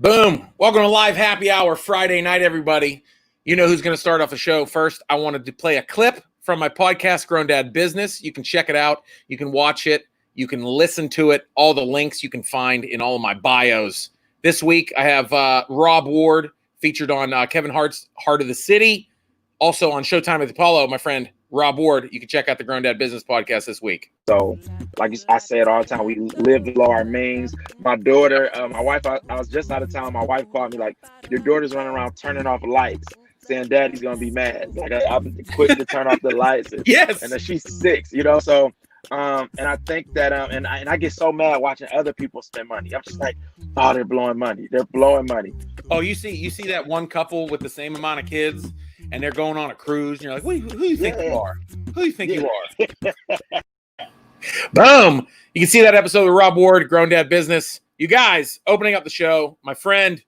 Boom. Welcome to Live Happy Hour Friday night, everybody. You know who's going to start off the show first. I wanted to play a clip from my podcast, Grown Dad Business. You can check it out. You can watch it. You can listen to it. All the links you can find in all of my bios. This week, I have Rob Ward featured on Kevin Hart's Heart of the City. Also on Showtime at the Apollo, my friend Rob Ward. You can check out the Grown Dad Business podcast this week. So, like I say it all the time, we live below our means. My daughter, my wife, I was just out of town. My wife called me like, your daughter's running around turning off lights, saying daddy's going to be mad. Like, I'm quick to turn off the lights. And, yes. And then she's 6, you know? So, and I think that, and I get so mad watching other people spend money. I'm just like, oh, they're blowing money. They're blowing money. Oh, you see that one couple with the same amount of kids and they're going on a cruise and you're like, who do you think you are? Who do you think you are? Boom. You can see that episode with Rob Ward, Grown Dad Business. You guys, opening up the show, my friend,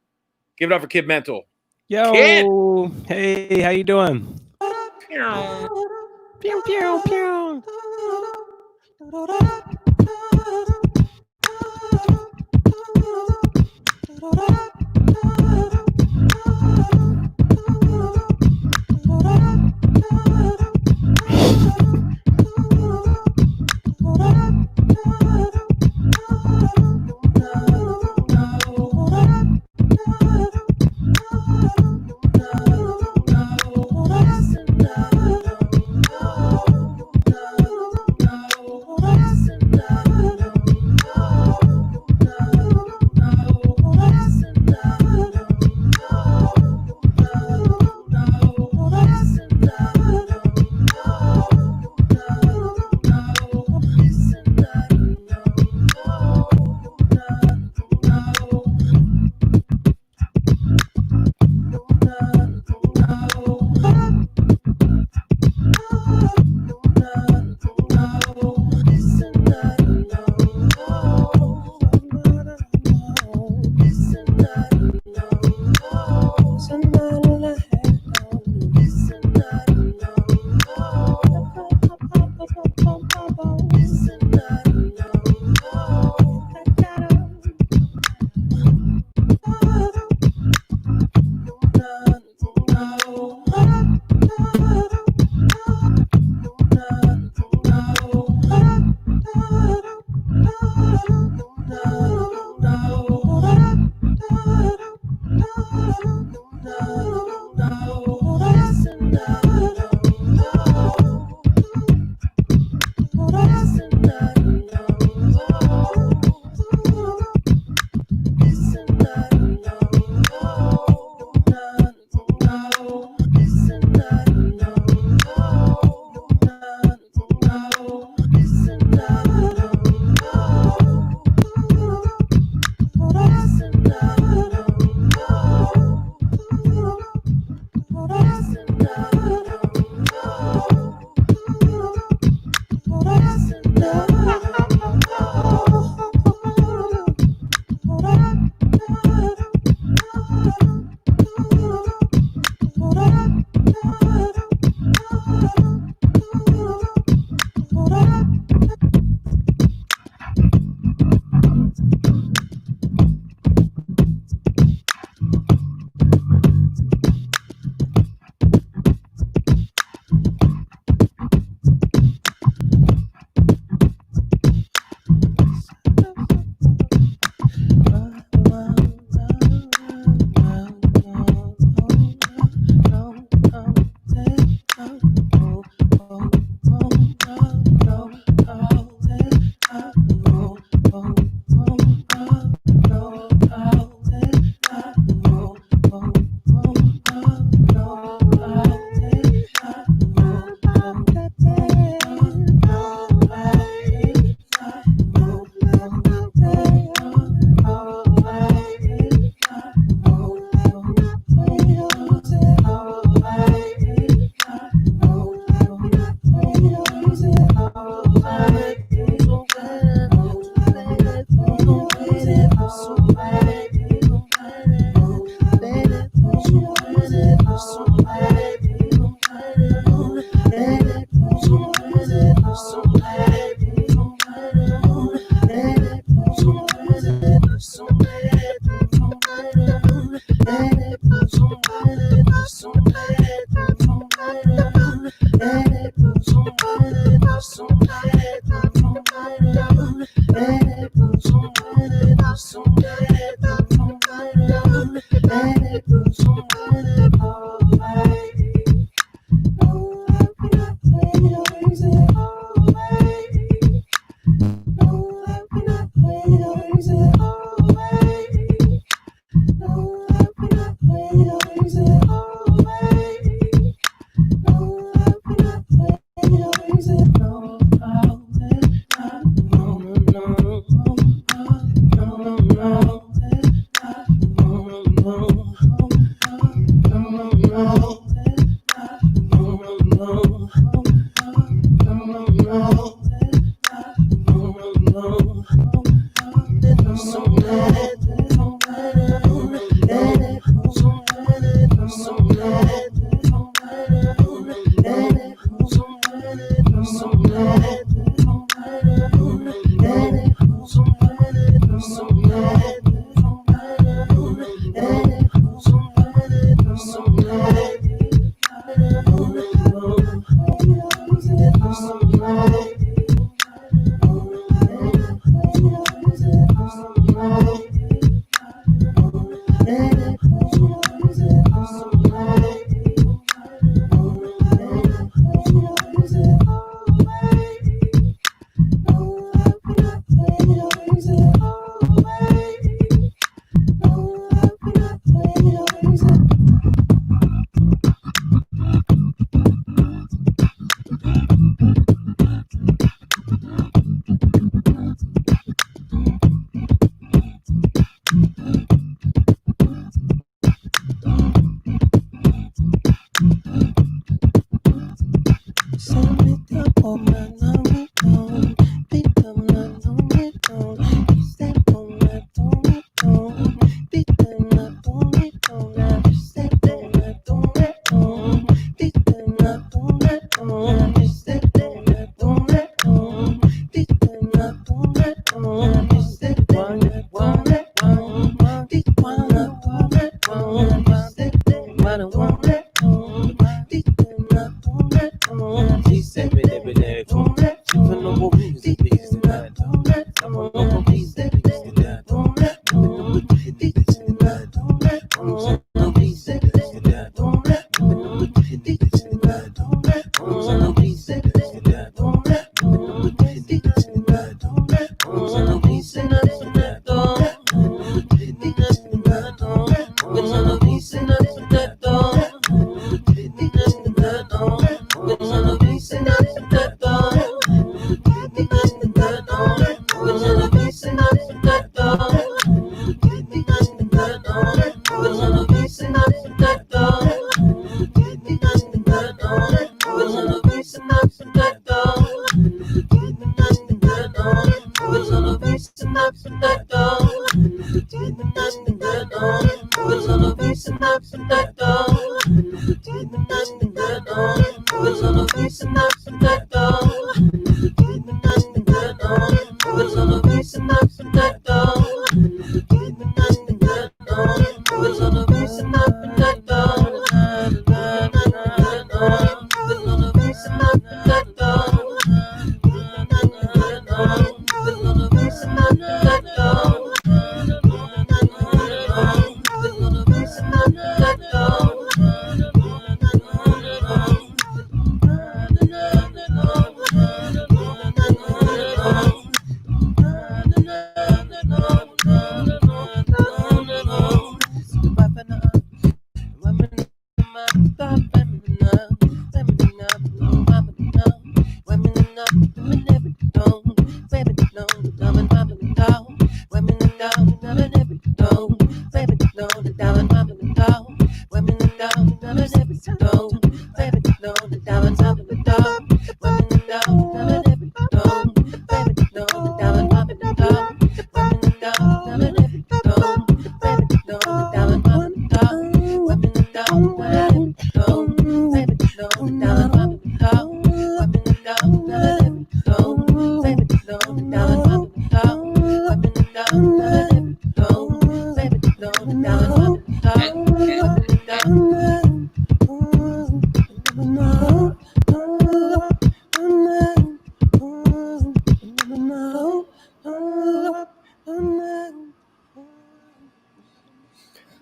give it up for Kidmental. Yo. Kid. Hey, how you doing? Pew, pew, pew.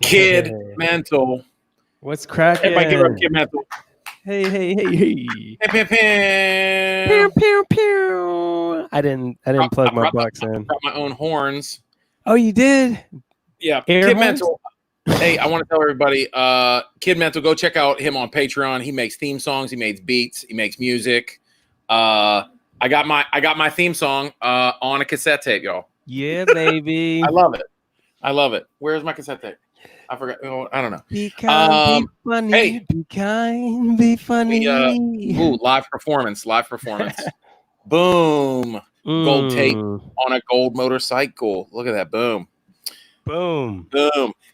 Kidmental. What's cracking? Everybody give her up Kidmental. Hey. Pew, Pew, pew. I didn't plug my box in. I brought my own horns. Oh, you did? Yeah. Air Kidmental. Hey, I want to tell everybody, Kidmental, go check out him on Patreon. He makes theme songs, he makes beats, he makes music. I got my theme song on a cassette tape, y'all. Yeah, baby. I love it. Where's my cassette tape? I forgot. Oh, I don't know. Be kind, be funny. Hey. Be kind, be funny. Live performance. Boom. Gold tape on a gold motorcycle. Look at that. Boom.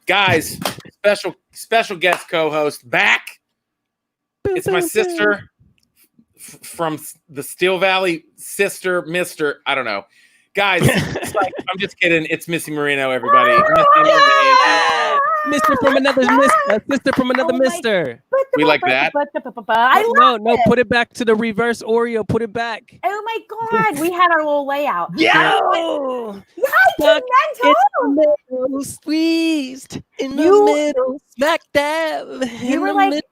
Guys, special guest co-host back. It's my sister from the Steel Valley, sister, Mr. I don't know. Guys, it's like, I'm just kidding. It's Missy Moreno, everybody. Mister from another mister. Sister from another mister. We like that. No, put it back to the reverse Oreo. Put it back. Oh my God, we had our little layout. Yo! Kidmental! Squeezed in the middle, smack dab. You were like,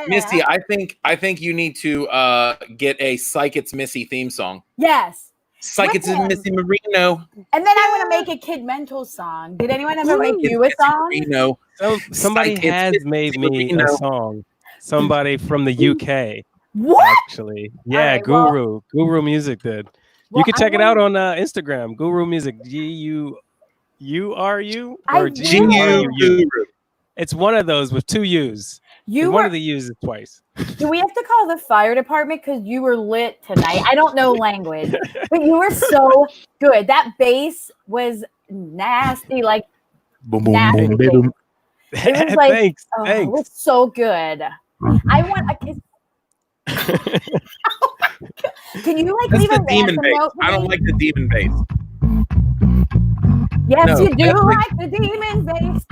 Missy, I think you need to get a Psych It's Missy theme song. yes. Psych It's Missy Moreno. And then I want to make a Kidmental song. Did anyone ever make you a song? Moreno. Somebody has made me a song. Somebody from the UK. What? Actually, yeah, right, Guru Music did. You can check it out on Instagram. Guru Music, GURU or GU. It's one of those with two U's. One of the U's is twice. Do we have to call the fire department because you were lit tonight? I don't know language, but you were so good. That bass was nasty, like nasty. It was like, thanks. It was so good. I want a kiss. Can you like leave a demon ransom bass. note? I don't like the demon bass. Yes, you do like the demon bass.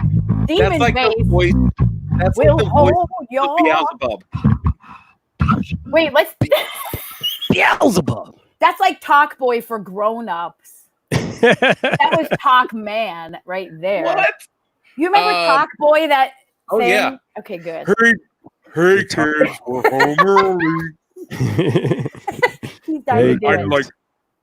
Demon bass. The voice. That's will like the hold voice your... of Beelzebub. Wait, let's... Beelzebub. That's like Talk Boy for grown-ups. That was Talk Man right there. What? You remember Talk Boy that Oh, thing? yeah. Okay, good. Hey kids, we're home early.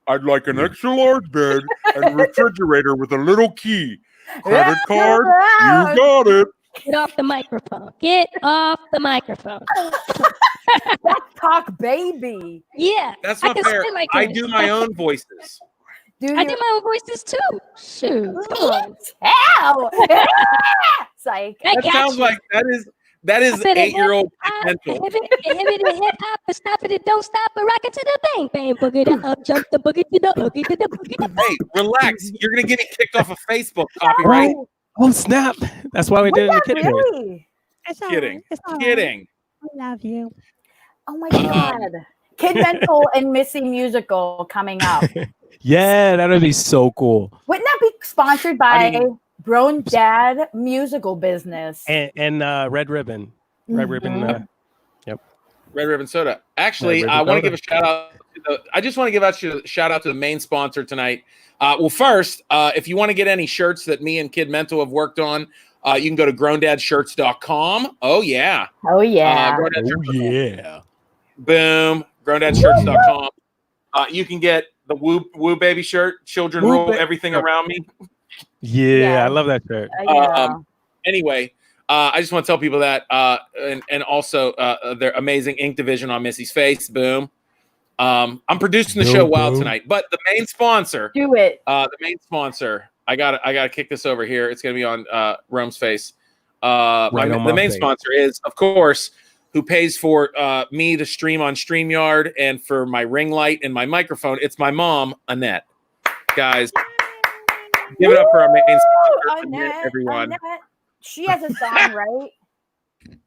I'd like an extra large bed and a refrigerator with a little key. Credit card, you got it. Get off the microphone. Get off the microphone. That's Talk Baby. Yeah. That's not fair. Like I do my own voices. I do my own voices too. Shoot. Come on. Ow! Psych. That sounds like that is 8-year-old mental. Hip hop, stop it, don't stop, but rock it to the bang bang, boogie the up, jump the boogie to the oogie to the boogie. Hey, relax. You're gonna get me kicked off of Facebook. Copyright. Oh snap! That's why we did it in the kidding. Really? Kidding. love you. Oh my God. Kidmental and Missy musical coming up. Yeah, that would be so cool. Wouldn't that be sponsored by Grown Dad Musical Business? And Red Ribbon. Red Ribbon. Yep. Red Ribbon Soda. Actually, I want to give a shout out. I just want to give a shout out to the main sponsor tonight. Well, first, if you want to get any shirts that me and Kidmental have worked on, you can go to growndadshirts.com. Oh, yeah. Oh, yeah. Yeah. Boom. Growndadshirts.com. You can get the Woo Baby shirt. Children rule everything around me. Yeah, I love that shirt. Anyway, I just want to tell people that, and also their amazing ink division on Missy's face. Boom. I'm producing the show wild tonight, but the main sponsor. Do it. The main sponsor. I gotta kick this over here. It's gonna be on Rome's face. The main sponsor is, of course, who pays for me to stream on StreamYard and for my ring light and my microphone. It's my mom, Annette. Guys, give it up for our main sponsor, Annette, everyone. Annette. She has a song, right?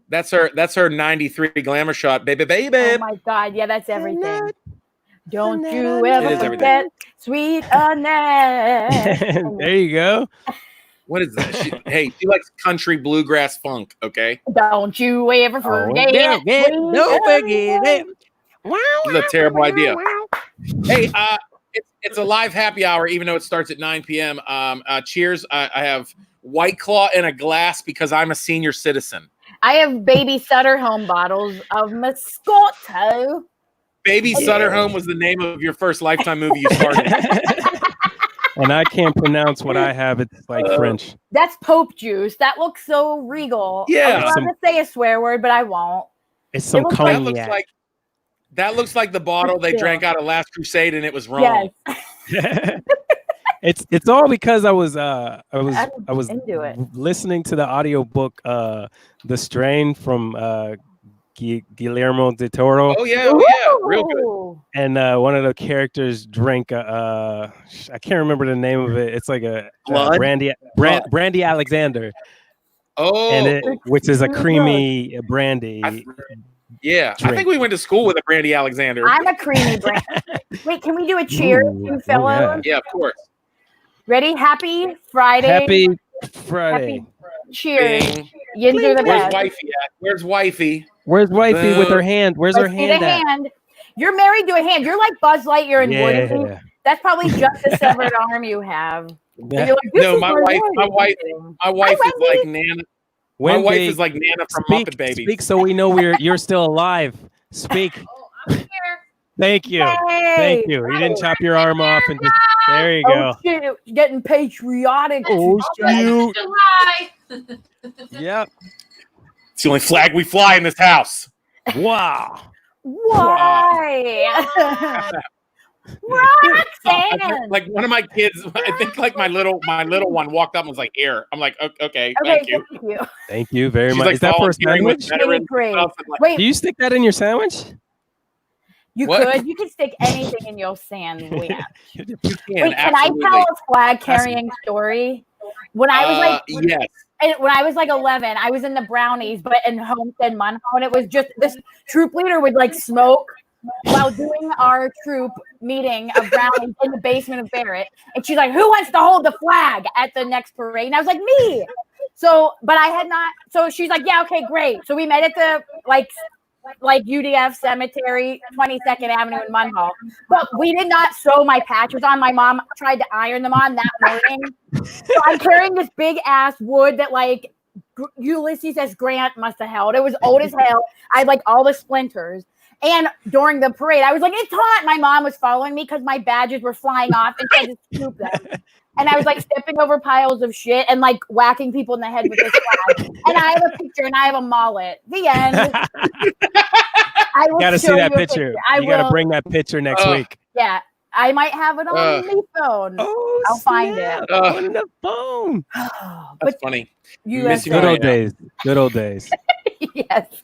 That's her 93 glamour shot, baby. Oh my God, yeah, that's everything. Annette. Don't you ever forget sweet Annette. There you go. What is that? She likes country bluegrass funk, okay? Don't you ever forget. Don't forget it. This is a terrible idea. Hey, it's a live happy hour, even though it starts at 9 p.m. Cheers. I have White Claw in a glass because I'm a senior citizen. I have Baby Sutter Home bottles of Moscato. Baby Sutter Home was the name of your first Lifetime movie you started. And I can't pronounce what I have. It's like French. That's Pope juice. That looks so regal. Yeah. I was about to say a swear word, but I won't. It's some cognac. That looks like the bottle they drank out of Last Crusade, and it was wrong. Yes. It's all because I was listening to the audiobook The Strain from Guillermo del Toro. Oh yeah, real good. And one of the characters drank I can't remember the name of it. It's like a brandy Alexander. Oh, and which is a creamy brandy. I think we went to school with a brandy Alexander. I'm a creamy brandy. Wait, can we do a cheers, you fellows? Yeah, of course. Ready? Happy Friday. Happy Friday. Cheers. Bing. You do the Where's best. wifey at? Where's wifey? Where's wifey with her hand? Where's her hand at? Hand. You're married to a hand. You're like Buzz Lightyear and Woody. That's probably just a severed arm you have. Yeah. Like, no, my wife is like Nana. My wife is like Nana from Muppet Babies. Speak so we know you're still alive. Speak. I'm here. Thank you. Hey. Thank you. You didn't chop your arm off and just there you go. Oh shit, it was getting patriotic. Oh shoot. Yep. It's the only flag we fly in this house. Wow. Why? Roxanne. Like one of my kids, I think like my little one walked up and was like, "Here." I'm like, "Okay, thank you." Thank you very She's much. Like is that for a sandwich? Wait, do you stick that in your sandwich? You could. You could stick anything in your sandwich. You can, Wait, can I tell a flag carrying story? When I was like, yes. When I was like 11, I was in the Brownies, but in Homestead Munhall, and it was just this troop leader would like smoke while doing our troop meeting of Brownies in the basement of Barrett. And she's like, "Who wants to hold the flag at the next parade?" And I was like, "Me." So, but I had not. So she's like, "Yeah, okay, great." So we met at the like UDF Cemetery, 22nd Avenue in Munhall. But we did not sew my patches on. My mom tried to iron them on that morning. So I'm carrying this big ass wood that like Ulysses S. Grant must have held. It was old as hell. I had like all the splinters. And during the parade, I was like, "It's hot." My mom was following me because my badges were flying off and tried to scoop them. And I was like stepping over piles of shit and like whacking people in the head with this flag. And I have a picture and I have a mullet. The end. I will gotta see that picture. You gotta bring that picture next week. Yeah. I might have it on the phone. Oh, I'll find it. On the phone. That's funny. Good old days. Good old days. Yes.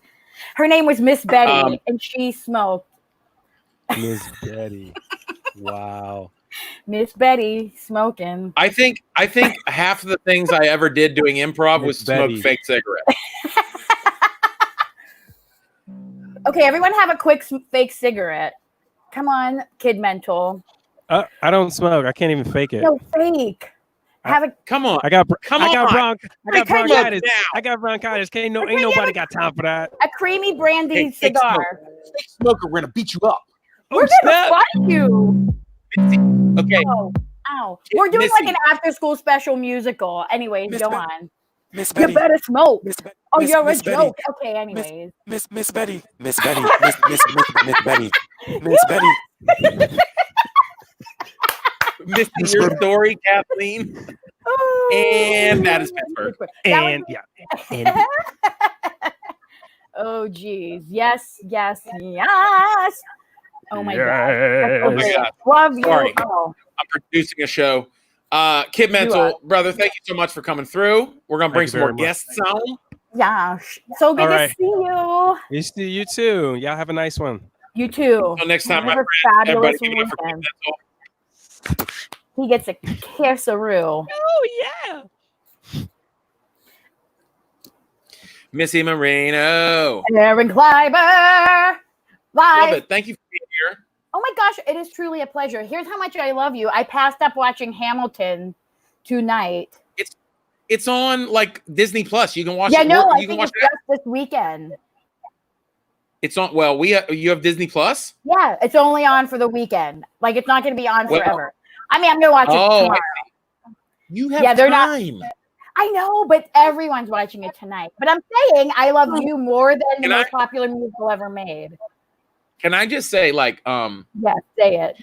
Her name was Miss Betty, and she smoked. Miss Betty. Wow. Miss Betty smoking. I think half of the things I ever did doing improv was smoke fake cigarettes. Okay, everyone have a quick fake cigarette. Come on, kid mental. I don't smoke. I can't even fake it. No, fake. Have a Come on. I got Come on. bronchitis. I got bronchitis. Ain't nobody got time for that. a creamy brandy cigar. Fake smoker, we're gonna beat you up. We're gonna fight you. Okay. Oh, ow. We're doing Missy. like an after-school special musical. Anyways, Miss go Be- on. Miss You Betty. better smoke. Miss Be- Oh, Miss- you're Miss a Betty. joke. Okay, anyways. Miss Betty. Miss Betty. Miss Betty. Miss Betty. Missed your story, Kathleen. Oh, And that is Pittsburgh. And Oh, geez. Yes. Oh, my God. Oh my Yes. God. Love you. Sorry. Oh. I'm producing a show. Kid Mental, brother, thank you so much for coming through. We're gonna bring Thank some you more very much. guests on. Yeah. So good All to right. see you. You too. Y'all have a nice one. You too. Until next time, my Have a friend. Everybody fabulous give it up for Kid weekend. Mental. He gets a kisseroo. Oh yeah. Missy Moreno. Aaron Kleiber. Love Live. it. Thank you for being here. Oh my gosh, it is truly a pleasure. Here's how much I love you. I passed up watching Hamilton tonight. It's on like Disney Plus. You can watch Yeah, it. no, I You can think watch it's it. just this weekend. It's on. Well, you have Disney Plus. Yeah, it's only on for the weekend. Like it's not going to be on Well- forever. I mean, I'm going to watch it tomorrow. You have Yeah, they're not- time. I know, but everyone's watching it tonight. But I'm saying I love you more than the Can most I- popular musical ever made. Can I just say, like, Yes, say it.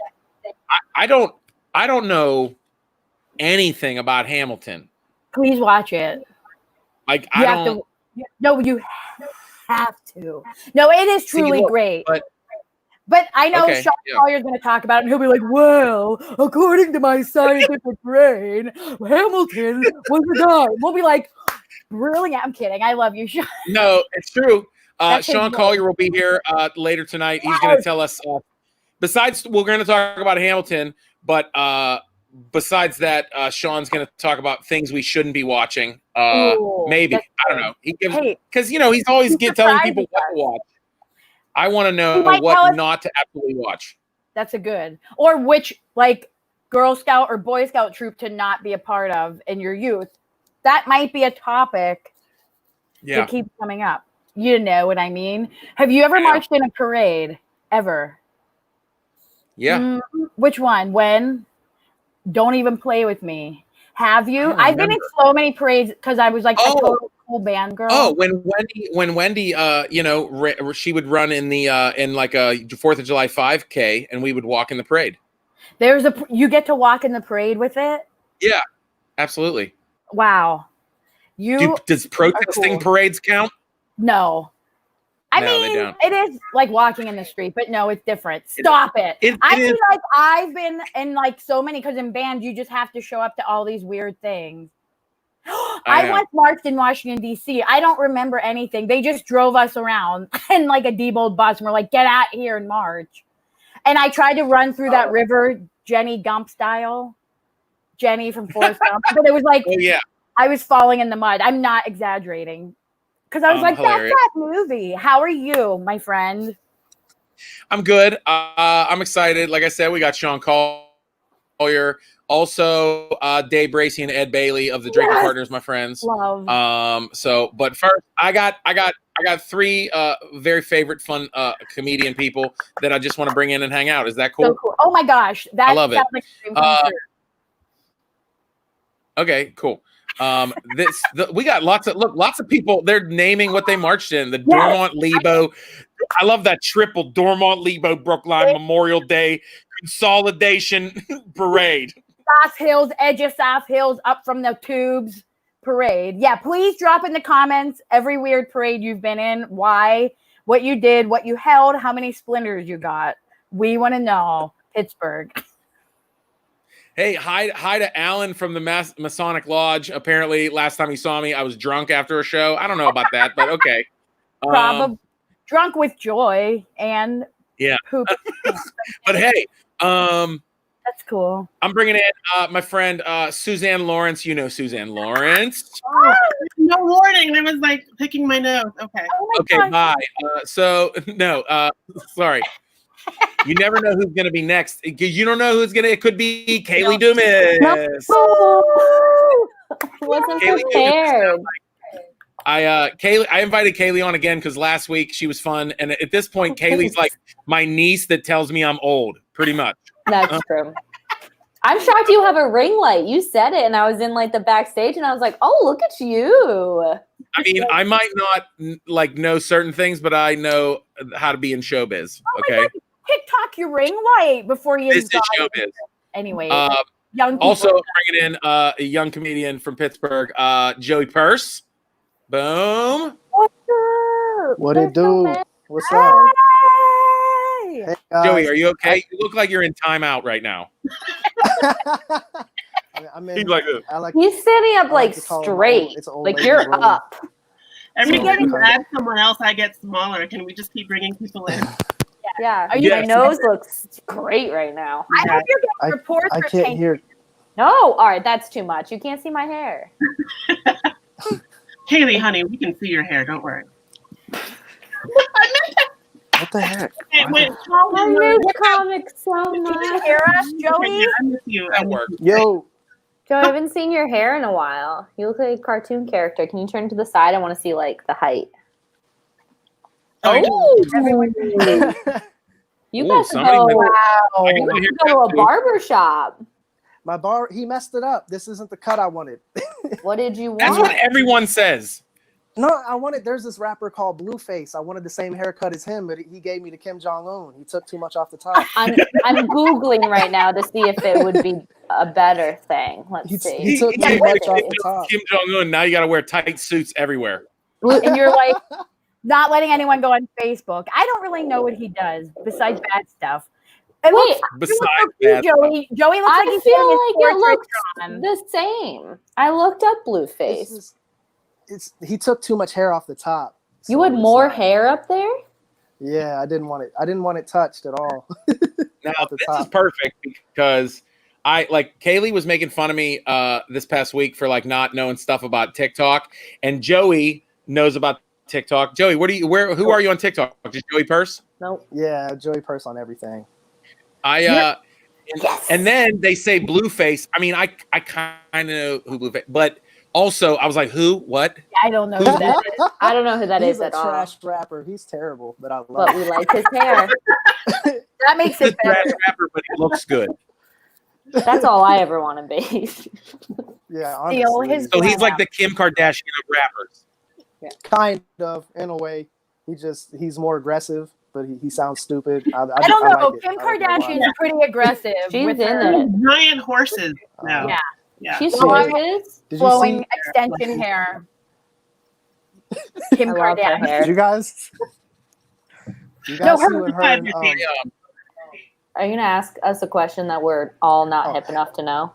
I don't know anything about Hamilton. Please watch it. Like, You I have don't. to. No, you have to. No, it is truly look, great. but- I know Okay, Sean yeah. Collier's going to talk about it, and he'll be like, "Well, according to my scientific brain, Hamilton was the guy." We'll be like, "Brilliant!" I'm kidding. I love you, Sean. No, it's true. That's his Sean voice. Collier will be here later tonight. He's going to tell us. Besides, we're going to talk about Hamilton, but besides that, Sean's going to talk about things we shouldn't be watching. Ooh, Maybe that's I don't know. He gives Hey, because he's always he telling people surprises what to watch. I want to He know might tell what us- not to absolutely watch. that's a good. Or which like Girl Scout or Boy Scout troop to not be a part of in your youth. That might be a topic Yeah. that keeps coming up. You know what I mean? Have you ever Yeah. marched in a parade? Ever? Yeah. Which one? When? Don't even play with me. Have you? I don't I've been in remember. so many parades because I was like Oh. a total cool band girl. Oh, when Wendy, she would run in the in like a 4th of July 5K, and we would walk in the parade. You get to walk in the parade with it? Yeah, absolutely. Wow. Does protesting cool. parades count? No. I No, they mean, don't. it is like walking in the street, but no, it's different. Stop it. I feel like I've been in like so many, because in band, you just have to show up to all these weird things. I know. once marched in Washington, D.C. I don't remember anything. They just drove us around in like a Diebold bus and we're like, get out here and march. And I tried to run through that river, Jenny Gump style. Jenny from Forrest Gump. But it was like, Oh yeah. I was falling in the mud. I'm not exaggerating. Because I was like, Hilarious. that's that movie. How are you, my friend? I'm good. I'm excited. Like I said, we got Sean Collier, also Day Bracey and Ed Bailey of the Drinking Yes. Partners, my friends. Love. But first, I got three very favorite fun comedian people that I just want to bring in and hang out. Is that cool? So cool. Oh my gosh. That I love it. sounds like a dream come true. Okay, cool. We got lots of people. They're naming what they marched in. The Yes. Dormont Lebo. I love that triple Dormont Lebo Brookline Memorial Day Consolidation Parade. South Hills, edge of South Hills, up from the tubes parade. Yeah, please drop in the comments every weird parade you've been in, why, what you did, what you held, how many splinters you got. We want to know. Pittsburgh. Hey, hi to Alan from the Masonic Lodge. Apparently, last time he saw me, I was drunk after a show. I don't know about that, but okay. Probably drunk with joy and Yeah. poop. But hey, That's That's cool. I'm bringing in my friend Suzanne Lawrence. You know Suzanne Lawrence. Oh, no warning. I was like picking my nose. Okay. Okay, bye. Sorry. You never know who's going to be next. You don't know who's going to. It could be Kayleigh Dumas. Wasn't Kayleigh prepared. I invited Kayleigh on again because last week she was fun, and at this point, Kayleigh's like my niece that tells me I'm old, pretty much. That's true. I'm shocked you have a ring light. You said it, and I was in like the backstage, and I was like, "Oh, look at you!" I mean, I might not like know certain things, but I know how to be in showbiz. Okay, TikTok your ring light before you. This is showbiz. Anyway, young people. Also bringing in a young comedian from Pittsburgh, Joey Purse. Boom. What's up? What it do? What's up? Hey, Joey, are you okay? You look like you're in timeout right now. He's like he's sitting up like straight, like you're up. Every time you add someone else, I get smaller. Can we just keep bringing people in? Yeah. My nose looks great right now. I hope you're getting reports. I can't hear. No, all right, that's too much. You can't see my hair. Kayleigh, honey, we can see your hair. Don't worry. What the heck? Hey, wait, I miss comics so much. Did you hear us, Joey? I miss you. That works. Yo. Joe, I haven't seen your hair in a while. You look like a cartoon character. Can you turn to the side? I want to see like the height. Oh, you guys go. Wow. You guys go to a barber shop. My bar, he messed it up. This isn't the cut I wanted. What did you want? That's what everyone says. No, I wanted. There's this rapper called Blueface. I wanted the same haircut as him, but he gave me the Kim Jong-un. He took too much off the top. I'm Googling right now to see if it would be a better thing. Let's see. He took too much off the top. Kim Jong-un. Now you got to wear tight suits everywhere. And you're like not letting anyone go on Facebook. I don't really know what he does besides bad stuff. Wait, besides that, Joey looks like he's feel like it looks on. the same. I looked up Blueface. He took too much hair off the top. So you had more hair up there? Yeah, I didn't want it. I didn't want it touched at all. Now this is perfect because Kayleigh was making fun of me this past week for like not knowing stuff about TikTok, and Joey knows about TikTok. Joey, who are you on TikTok? Just Joey Purse? Nope. Yeah, Joey Purse on everything. And then they say Blueface. I mean, I kind of know who Blueface, but also I was like, who? What? I don't know who that is. I don't know who that is at all. He's a trash rapper. He's terrible, but I love But we like his hair. That makes it better. Trash rapper, but he looks good. That's all I ever want to be. Yeah, Steal honestly. his So he's like the Kim Kardashian of rappers. Yeah. Kind of, in a way. He's more aggressive, but he sounds stupid. I don't know. Like Kim Kardashian is pretty aggressive. She's with in her it. giant horses now. Yeah. She's Flowing- gorgeous. flowing extension hair. Kim I love her Kardashian. hair. Did you guys? No, see her- what her and, Are you gonna ask us a question that we're all not hip enough to know?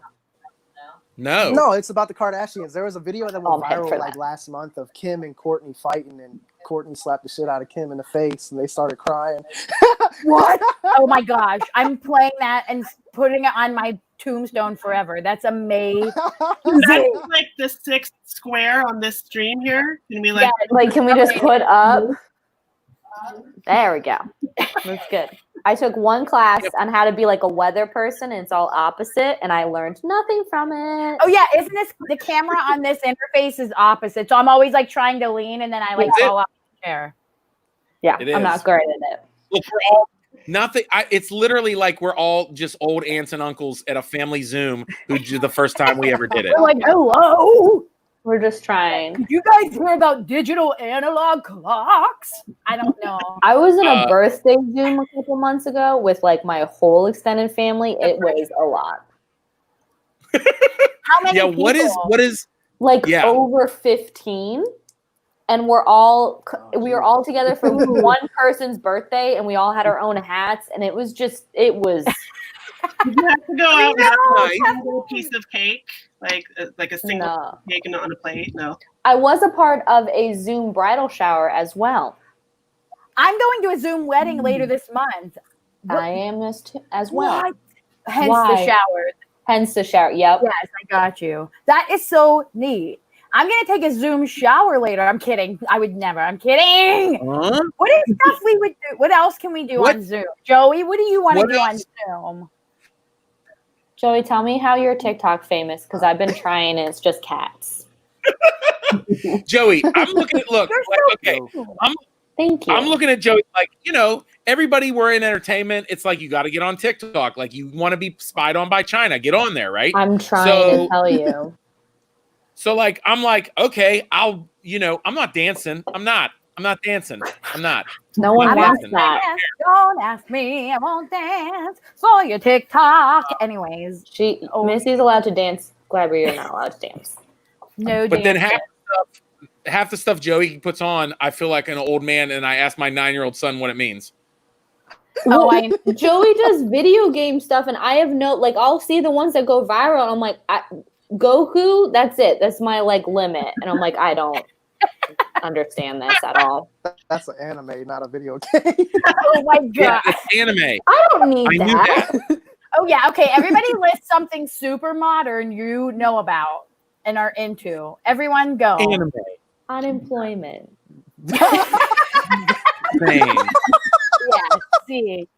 No, it's about the Kardashians. There was a video that went I'm hip viral for like that. last month of Kim and Kourtney fighting, and Kourtney slapped the shit out of Kim in the face, and they started crying. What? Oh my gosh. I'm playing that and putting it on my tombstone forever. That's amazing. That's like the sixth square on this stream here. Can we like? Like, can we just put up? There we go. That's good. I took one class on how to be like a weather person, and it's all opposite, and I learned nothing from it. Oh yeah, isn't this the camera on this interface is opposite? So I'm always like trying to lean and then I like fall out of the chair. Yeah, It I'm is. not great at it. Look, we're all nothing. It's literally like we're all just old aunts and uncles at a family Zoom who did the first time we ever did it. We're like, hello. We're just trying. Did you guys hear about digital analog clocks? I don't know. I was in a birthday Zoom a couple months ago with like my whole extended family. It was a lot. How many Yeah, people? what is Like Yeah. over 15. And we were all together for one person's birthday, and we all had our own hats, and it was. Did you have to go out and have a single piece of cake, like a single No. cake and on a plate? No. I was a part of a Zoom bridal shower as well. I'm going to a Zoom wedding later this month. I am as well. What? Hence Why? the shower. Hence the shower. Yep. Yes, I got you. That is so neat. I'm gonna take a Zoom shower later. I'm kidding. I would never. I'm kidding. Huh? What is stuff we would do? What else can we do What? on Zoom? Joey, what do you want to What do on else? Zoom? Joey, tell me how you're TikTok famous because I've been trying and it's just cats. Joey, I'm looking at You're okay. so Thank you. I'm looking at Joey like, everybody we're in entertainment. It's like you got to get on TikTok. Like you want to be spied on by China. Get on there, right? I'm trying to tell you. So like, I'm like, okay, I'm not dancing. I'm not dancing. I'm not. No one I'm wants dancing. that. Don't ask me. I won't dance for your TikTok. Anyways, Missy's allowed to dance. Kleiber, you're not allowed to dance. no. But then dancing. half the stuff Joey puts on, I feel like an old man, and I ask my 9-year-old son what it means. Oh, Joey does video game stuff, and I have I'll see the ones that go viral, and I'm like, Goku, that's it. That's my limit. And I'm like, I don't understand this at all. That's an anime, not a video game. Oh my god. Yeah, it's anime. I don't need I knew that. Oh yeah. Okay. Everybody list something super modern you know about and are into. Everyone go. Anime. Unemployment. Same. Yeah. See.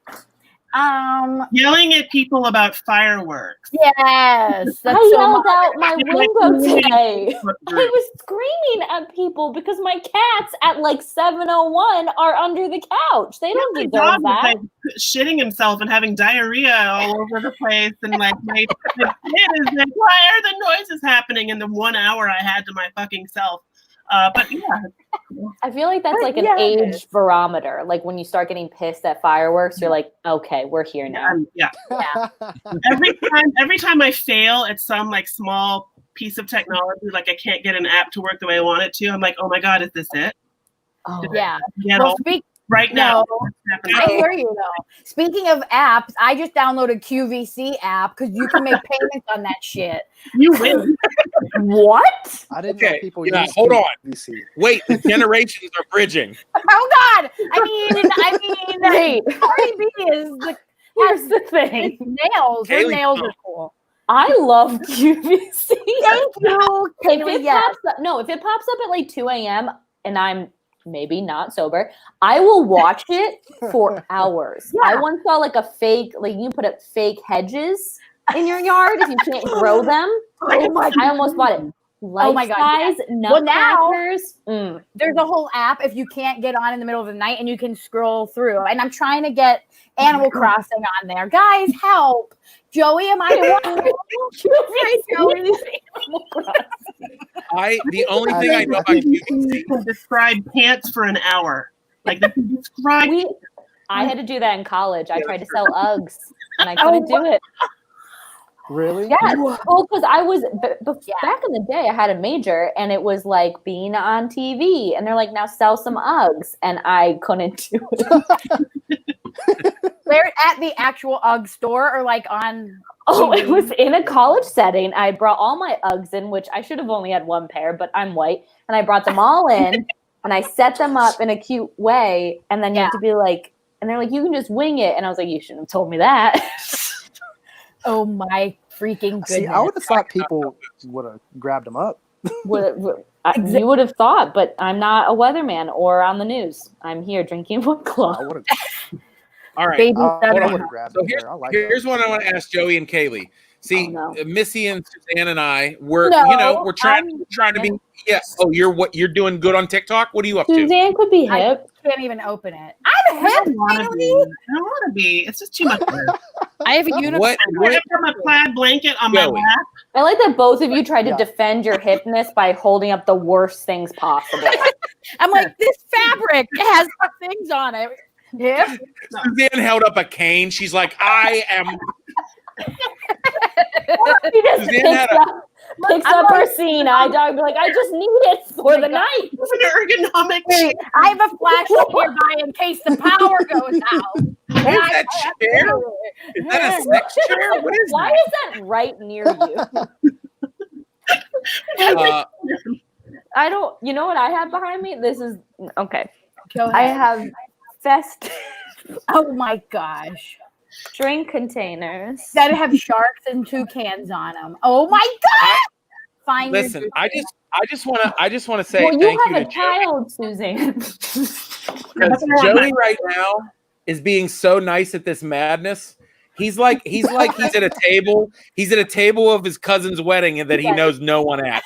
Yelling at people about fireworks. Yes. That's I so yelled modern. out my window today. I was screaming at people because my cats at 7:01 are under the couch. They don't My deserve dog was that. shitting himself and having diarrhea all over the place, and my kid is like, "Why are the noises happening?" In the 1 hour I had to my fucking self. But yeah, I feel like that's an age barometer. Like when you start getting pissed at fireworks, you're like, okay, we're here now. yeah. Every time I fail at some small piece of technology, I can't get an app to work the way I want it to, I'm like, oh my god, is this it? Oh Yeah. Well, right now. I hear you though. Speaking of apps, I just downloaded QVC app because you can make payments on that shit. You win. What? I didn't know people use hold on. QVC. Wait, the generations are bridging. Oh God! I mean, Wait. Cardi B is Here's the thing. nails. Her Kayleigh nails Dumas. are cool. I love QVC. Thank you. If it pops up at 2 a.m. and I'm maybe not sober, I will watch it for hours. Yeah. I once saw a fake, you can put up fake hedges in your yard if you can't grow them. Oh my I almost bought it. Oh my God, Life-size Well, now- nutcrackers. There's a whole app if you can't get on in the middle of the night and you can scroll through. And I'm trying to get Animal Crossing on there. Guys, help. Joey, am I The only thing I know about QVC. You can describe pants for an hour. Describe. I had to do that in college. I tried to sell Uggs and I couldn't do it. Really? Yeah. Well, because I was back in the day, I had a major and it was being on TV and they're like, now sell some Uggs. And I couldn't do it. Where at the actual UGG store or on? Oh, it was in a college setting. I brought all my Uggs in, which I should have only had one pair, but I'm white. And I brought them all in and I set them up in a cute way. And then you have to be and they're like, you can just wing it. And I was like, you shouldn't have told me that. Oh my freaking goodness. See, I would have thought people would have grabbed them up. You would have thought, but I'm not a weatherman or on the news. I'm here drinking Wood Claw. All right. Baby Hold Seven. on. So here's what I want to ask Joey and Kayleigh. See, Missy and Suzanne and I, we're trying to be. Yeah. Oh, you're doing good on TikTok. What are you up to? Suzanne could be hip. I can't even open it. I'm hip. I don't want to be. It's just too much work. I have a uniform. I have a plaid blanket on my lap. I like that both of you tried to defend your hipness by holding up the worst things possible. I'm like, this fabric has things on it. Hip. Suzanne held up a cane. She's like, I am. She just picks up her scene. I be like, I just need it for the night. It's an ergonomic chair. I have a flashlight nearby in case the power goes out. What is that chair? Is that a sex chair? What is Why is that right near you? I don't. You know what I have behind me? This is okay. Go ahead. I have fest. Oh my gosh. Drink containers that have sharks and toucans on them. Oh my God! Fine. Listen, I just want to say well, thank you you have to a child, Suzanne. because Joey right now is being so nice at this madness. He's like he's at a table. He's at a table of his cousin's wedding and that he knows no one at.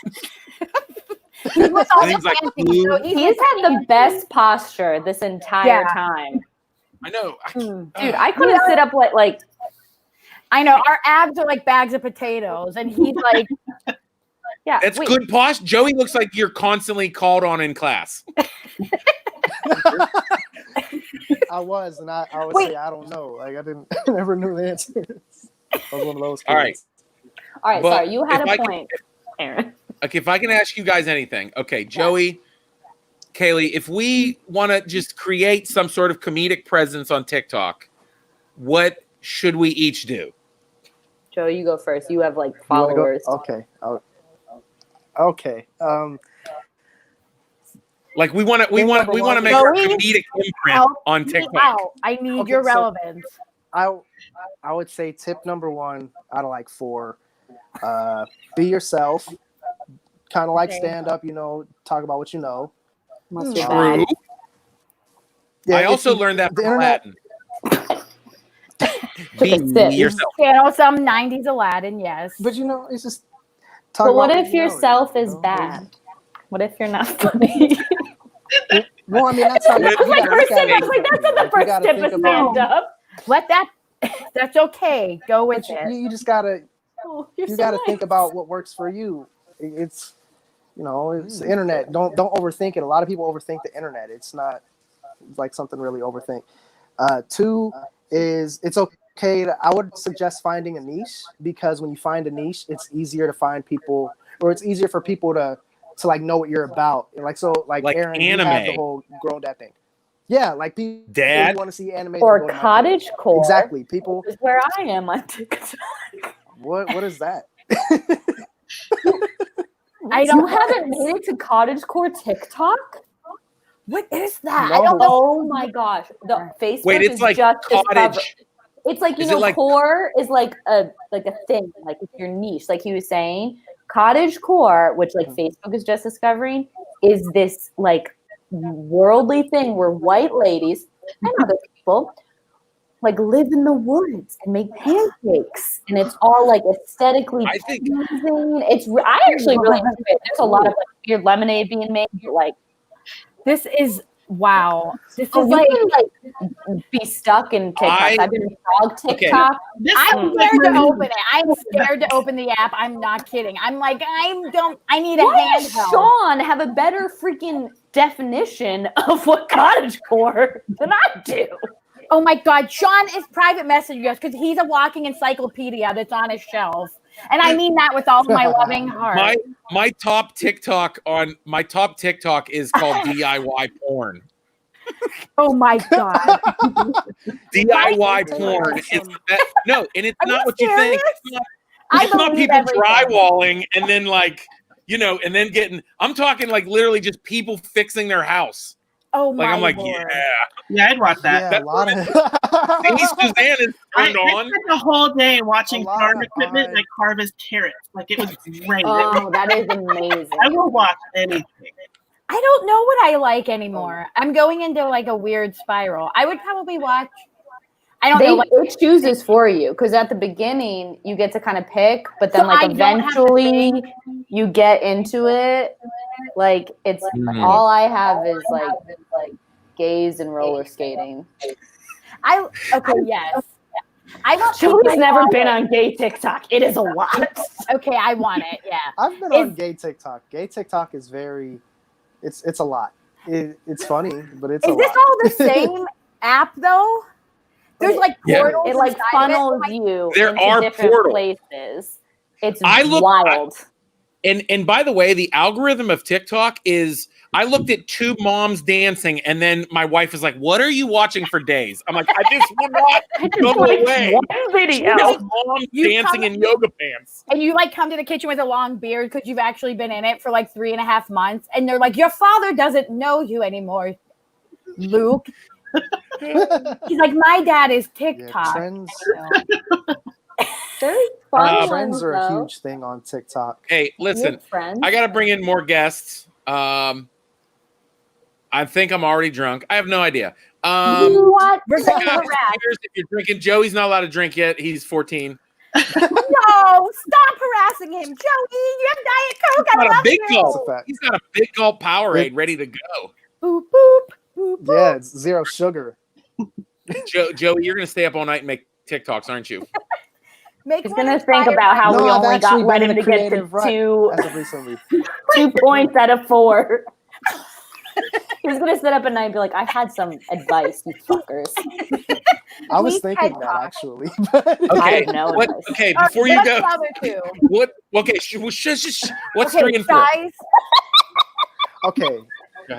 He's with all And he's like, he's had the best posture this entire time. I know. Dude, I couldn't sit up like I know our abs are like bags of potatoes, and he's like, yeah. That's good posh. Joey looks like you're constantly called on in class. I was, and I would say I don't know. Like I never knew the answers. I was one of those kids. All right. But sorry, you had a point, Aaron. Okay, if I can ask you guys anything. Okay, Joey, Kayleigh, if we want to just create some sort of comedic presence on TikTok, what should we each do? Joe, you go first. You have like followers. Okay. Okay. Like we want to make our comedic imprint on TikTok. I need your relevance. I would say tip number 1 out of like 4, be yourself. Kind of like stand up, talk about what you know. True. Yeah, I also learned that from Latin. Be yourself. Some 90s Aladdin, yes. But it's just talk But what if yourself is bad? What if you're not funny? Well, I mean, that's not that's not the first tip of stand up. Let that's okay. Go with it. You just gotta think about what works for you. It's the internet. Don't overthink it. A lot of people overthink the internet. It's not like something really overthink. 2 is it's okay. I would suggest finding a niche, because when you find a niche, it's easier to find people, or it's easier for people to like know what you're about. Like Aaron, anime. You have the whole grown dad thing. Yeah, like people Dad want to see anime or cottage core. Exactly, people. Is where I am on TikTok. What is that? You haven't made it to cottage core TikTok? What is that? No. I don't know. Oh my gosh. The Facebook Wait, it's is like just cottage. It's like, like core is like a thing, like it's your niche, like he was saying. Cottage core, which like Facebook is just discovering, is this like worldly thing where white ladies and other people like live in the woods and make pancakes, and it's all like aesthetically pleasing. I actually really enjoy it. There's a lot of like weird lemonade being made, like this is wow. This is you can like be stuck in TikTok. I've been frog TikTok. Okay. I'm scared to open it. I'm scared to open the app. I'm not kidding. I'm like, I need a handheld. Sean have a better freaking definition of what cottagecore than I do. Oh my God, Sean is private messaging us because he's a walking encyclopedia that's on his shelf. And I mean that with all of my loving heart. My top TikTok is called DIY porn. Oh my God. DIY porn is no, and it's not what you think. It's not people drywalling and then and then getting. I'm talking like literally just people fixing their house. Oh my! I'm like, Lord. Yeah, I'd watch that. Yeah, a lot of Suzanne is turned on. I spent the whole day watching farm equipment like harvest carrots. Like it was great. Oh, that is amazing. I will watch anything. I don't know what I like anymore. I'm going into like a weird spiral. I would probably watch. I don't know. It chooses for you because at the beginning you get to kind of pick, but then eventually you get into it. Like it's all I have is like gays and roller skating. Yes. Joey's never been on gay TikTok. It is a lot. Okay, I want it. Yeah, I've been on gay TikTok. Gay TikTok is it's a lot. It's funny, but it's. Is this all the same app though? There's like portals. It like funnels you there into are different portals. Places. It's wild. And by the way, the algorithm of TikTok is I looked at 2 moms dancing, and then my wife is like, "What are you watching for days?" I'm like, "I just will not go away." One video. Moms dancing in yoga pants. And you like come to the kitchen with a long beard because you've actually been in it for like 3.5 months, and they're like, "Your father doesn't know you anymore, Luke." He's like, my dad is TikTok. Trends. There's fun Trends ones, are a though. huge thing on TikTok. Hey, listen, Friends. I got to bring in more guests. I think I'm already drunk. I have no idea. What? We're so guys, harassed. if you're drinking, Joey's not allowed to drink yet. He's 14. No, stop harassing him, Joey. You have Diet Coke. He's I got a love big you. gulp. He's got a big gulp Powerade ready to go. Boop, boop, boop, boop. Yeah, it's 0 sugar. Joey, you're gonna stay up all night and make TikToks, aren't you? He's gonna think about how we only got let him to get to as of recently. 2 points out of 4. He's gonna sit up at night and be like, I had some advice, you fuckers. I was thinking that actually. Okay, no okay, before you go, what? Okay, what's okay, 3 and 4?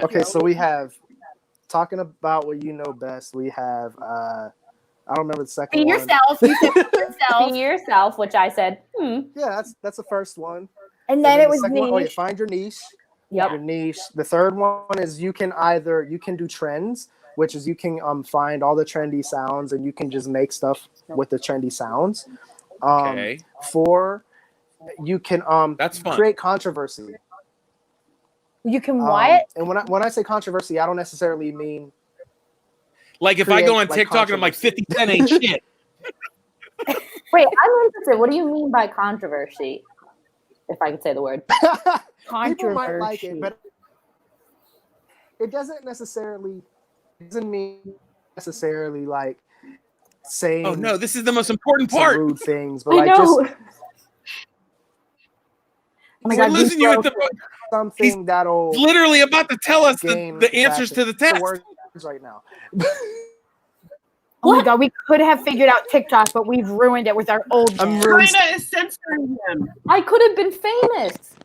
Okay, so we have talking about what you know best. We have I don't remember the second Be one. yourself. You said be yourself. Be yourself, which I said, Yeah, that's the first one. And then it the was second one, niche. find your niche. Yep. Your niche. The third one is you can do trends, which is you can find all the trendy sounds and you can just make stuff with the trendy sounds. Okay. 4, you can that's fun. create controversy. You can what? And when I say controversy, I don't necessarily mean like if I go on TikTok and I'm like 50 Cent ain't shit. Wait, I'm interested. What do you mean by controversy? If I could say the word. People might like it, but it doesn't mean necessarily like saying. Oh no, this is the most important part. Rude things, but like just. Oh my We're God, losing you at the. Something that'll literally about to tell us the answers to the test right now. Oh my God, we could have figured out TikTok, but we've ruined it with our old. China is censoring him. I could have been famous.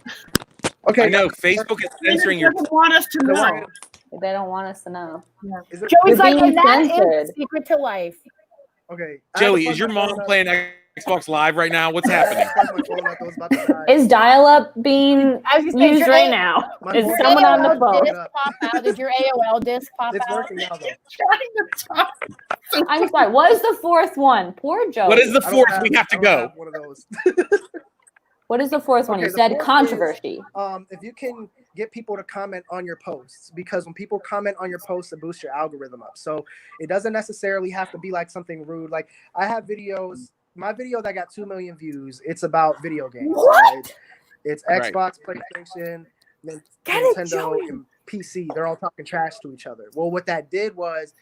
Okay, I know Facebook is censoring your. Doesn't want us to know. They don't want us to know. Joey's like, being and that is censored. the secret to life. Okay, Joey, is your mom playing Xbox Live right now? What's happening? Is dial-up being I was gonna say, used right now? Is someone on the phone? Disc pop out? Did your AOL disc pop It's out? working now, though. Trying to talk. I'm sorry. What is the 4th one? Poor Joey. What is the 4th? We have to go. One of those. What is the 4th one? Okay, You the said 4th controversy. If you can get people to comment on your posts, because when people comment on your posts, it boosts your algorithm up. So it doesn't necessarily have to be like something rude. Like I have videos. My video that got 2 million views, it's about video games. What? Right? It's Xbox, PlayStation, Get it, Nintendo, Joey. and PC. They're all talking trash to each other. Well, what that did was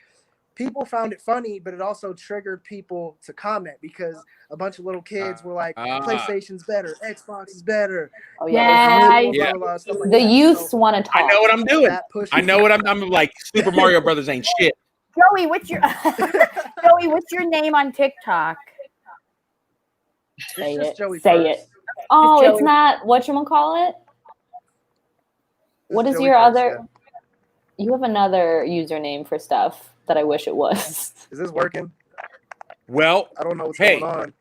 people found it funny, but it also triggered people to comment because a bunch of little kids were like, PlayStation's better, Xbox is better. Oh Yeah. Blah, blah, blah, stuff like The that. youths So want to talk. I know what I'm doing. that pushes I know what I'm like. Super Mario Brothers ain't shit. Joey, what's your Joey? What's your name on TikTok? Say just it. Joey Say Purse. it. Oh, Joey. it's not whatchamacallit? What is Joey your Purse, other? yeah. You have another username for stuff that I wish it was. Is this working? Well, I don't know what's Hey. going on.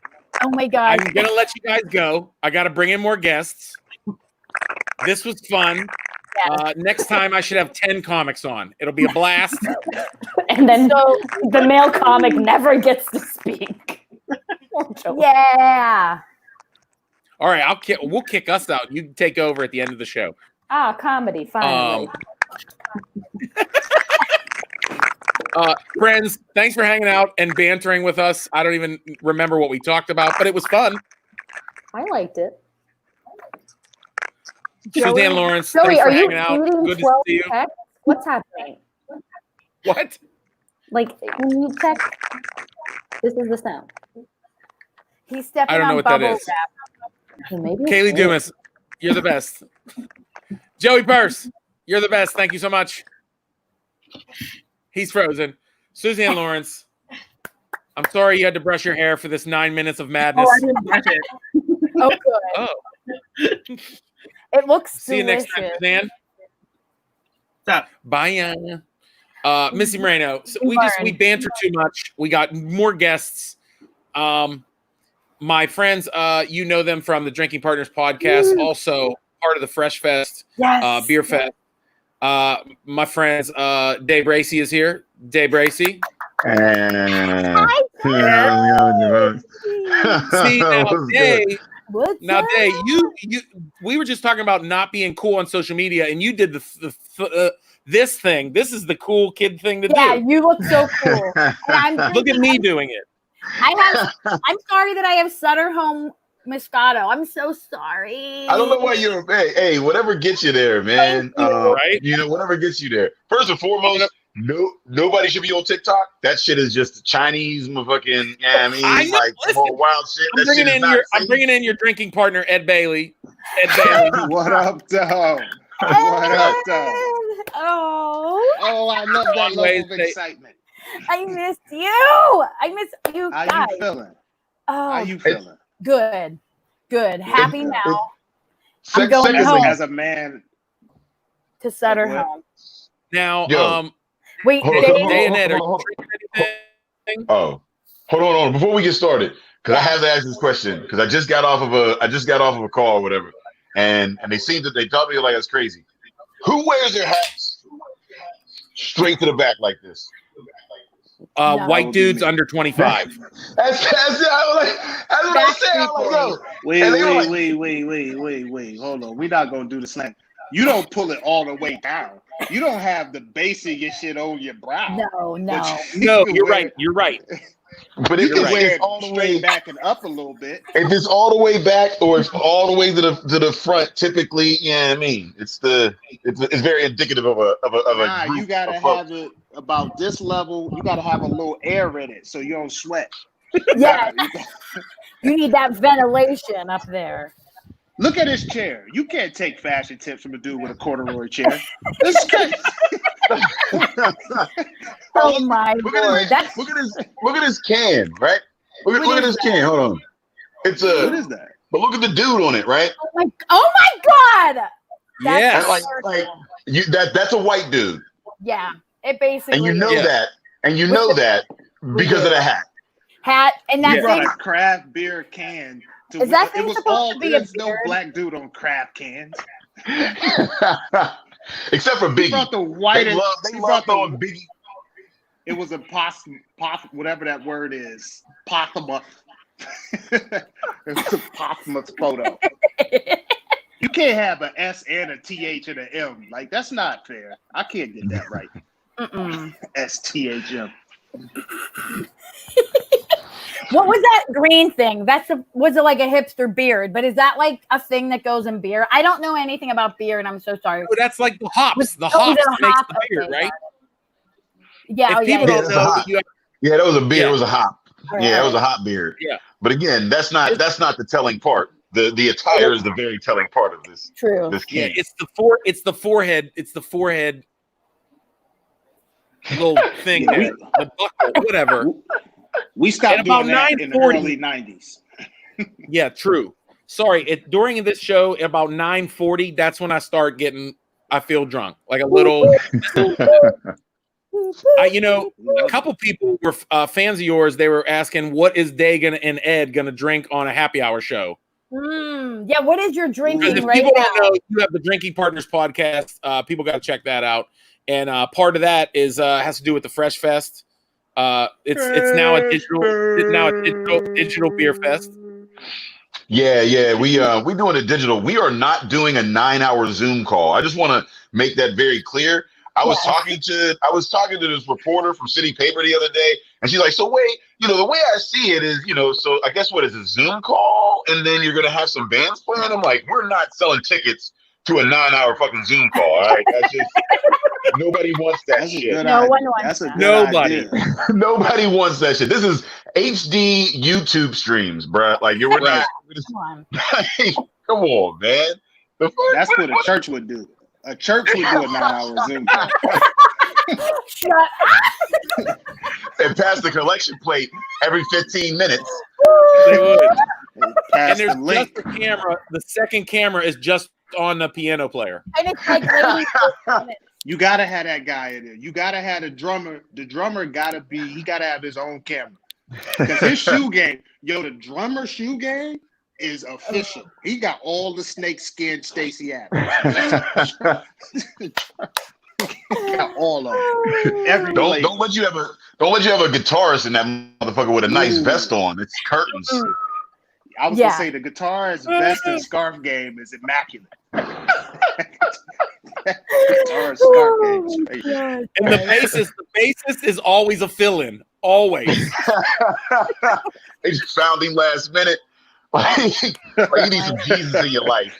Oh my God. I'm gonna let you guys go. I got to bring in more guests. This was fun. Next time I should have 10 comics on. It'll be a blast. And then the male comic never gets to speak. Yeah. All right, we'll kick us out. You can take over at the end of the show. Comedy, finally. Friends, thanks for hanging out and bantering with us. I don't even remember what we talked about, but it was fun. I liked it. Suzanne Lawrence, Joey, thanks for are you hanging out. eating Good to 12 see you. texts? What's happening? What? Like, when you text, this is the sound. He's stepping I don't know on what that bubble is. wrap. Okay, maybe it's Kayleigh me. Dumas, you're the best. Joey Purse, you're the best. Thank you so much. He's frozen. Suzanne Lawrence, I'm sorry you had to brush your hair for this 9 minutes of madness. Oh, I didn't brush it. Oh, good. Oh, It looks see you next time, delicious. Suzanne. Stop. Bye. Missy Moreno. So we banter too much. We got more guests. My friends, you know them from the Drinking Partners podcast, also part of the Fresh Fest, Yes. Beer Fest. My friends, Day Bracey is here. Day Bracey. See now, Day, you we were just talking about not being cool on social media, and you did this thing. This is the cool kid thing to do. Yeah, you look so cool. And look at me doing it. I'm sorry that I have Sutter Home Moscato. I'm so sorry. I don't know why you're. Hey, whatever gets you there, man. Right? You know, whatever gets you there. First and foremost, nobody should be on TikTok. That shit is just Chinese motherfucking. Yeah, more wild shit. I'm bringing in your drinking partner, Ed Bailey. Ed Bailey. What up, dog? What up, dog? Oh, I love that level of excitement. I missed you. I miss you guys. How you feeling? How you feeling? Good. Happy now. I'm going home as a man to Sutter Home. Now, wait, Day and Ed, are you drinking anything? Oh, hold on. Before we get started, because I have to ask this question, because I just got off of a call or whatever, and they taught me like it's crazy. Who wears their hats straight to the back like this? White dudes under 25. That's what I said. Wait. Hold on. We're not gonna do the slang. You don't pull it all the way down. You don't have the base of your shit on your brow. No. No, you're right. You're right. But you can wear it all the way back and up a little bit. If it's all the way back or if all the way to the front, typically, it's very indicative of a group. You gotta have it about this level. You gotta have a little air in it so you don't sweat. Yeah, you need that ventilation up there. Look at his chair. You can't take fashion tips from a dude with a corduroy chair. This is crazy. Oh my Lord! Look at his can, right? Look at his can. Hold on. What is that? But look at the dude on it, right? Oh my God! That's a white dude. Yeah, it basically. And you know that, because of the hat. And that's a craft beer can. Is that thing supposed to be there's no black dude on craft cans. Except for Biggie. He brought the whitest. They love throwing Biggie. It was a whatever that word is. Posthumous. It was a posthumous photo. You can't have an S and a TH and an M. Like, that's not fair. I can't get that right. STHM. What was that green thing? Was it like a hipster beard? But is that like a thing that goes in beer? I don't know anything about beer, and I'm so sorry. Oh, that's like the hops. The hops makes the beer, right? Yeah. If people don't know, that was a beer. It was a hop. Right. Yeah, it was a hot beard. Yeah. But again, that's not the telling part. The attire is the very telling part of this. True. This can. Yeah, it's the forehead. It's the forehead little thing. The buckle, whatever. We stopped doing that in the early 90s. Yeah, true. Sorry, during this show about 9:40, that's when I feel drunk, like a little. A couple people were fans of yours. They were asking, "What is Day and Ed gonna drink on a happy hour show?" Yeah, what is your drinking if right people now? don't know, you have the Drinking Partners podcast. People got to check that out. And part of that is has to do with the Fresh Fest. It's now a digital beer fest. Yeah. We doing a digital. We are not doing a 9-hour Zoom call. I just want to make that very clear. I was talking to this reporter from City Paper the other day, and she's like, "So wait, the way I see it is, so I guess what is a Zoom call, and then you're gonna have some bands playing." I'm like, "We're not selling tickets to a 9-hour fucking Zoom call, all right? That's just nobody wants that shit. No one wants that. Nobody. Nobody wants that shit. This is HD YouTube streams, bruh. Like we're not. Come on, man. That's what a church would do. A church would do a 9-hour Zoom call. Shut up. And pass the collection plate every 15 minutes. They would. And there's just the camera. The second camera is just on the piano player. And it's like you gotta have that guy in there. You gotta have a drummer. The drummer gotta have his own camera. Because his shoe game, the drummer shoe game is official. He got all the snake skin Stacey Adams. Got all of them. Every Don't flavor. let you have a guitarist in that motherfucker with a nice vest on. It's curtains. I was gonna say the guitarist vest and scarf game is immaculate. Guitar scarf game. And the bassist is always a fill-in. Always. They just found him last minute. Like, you need some Jesus in your life.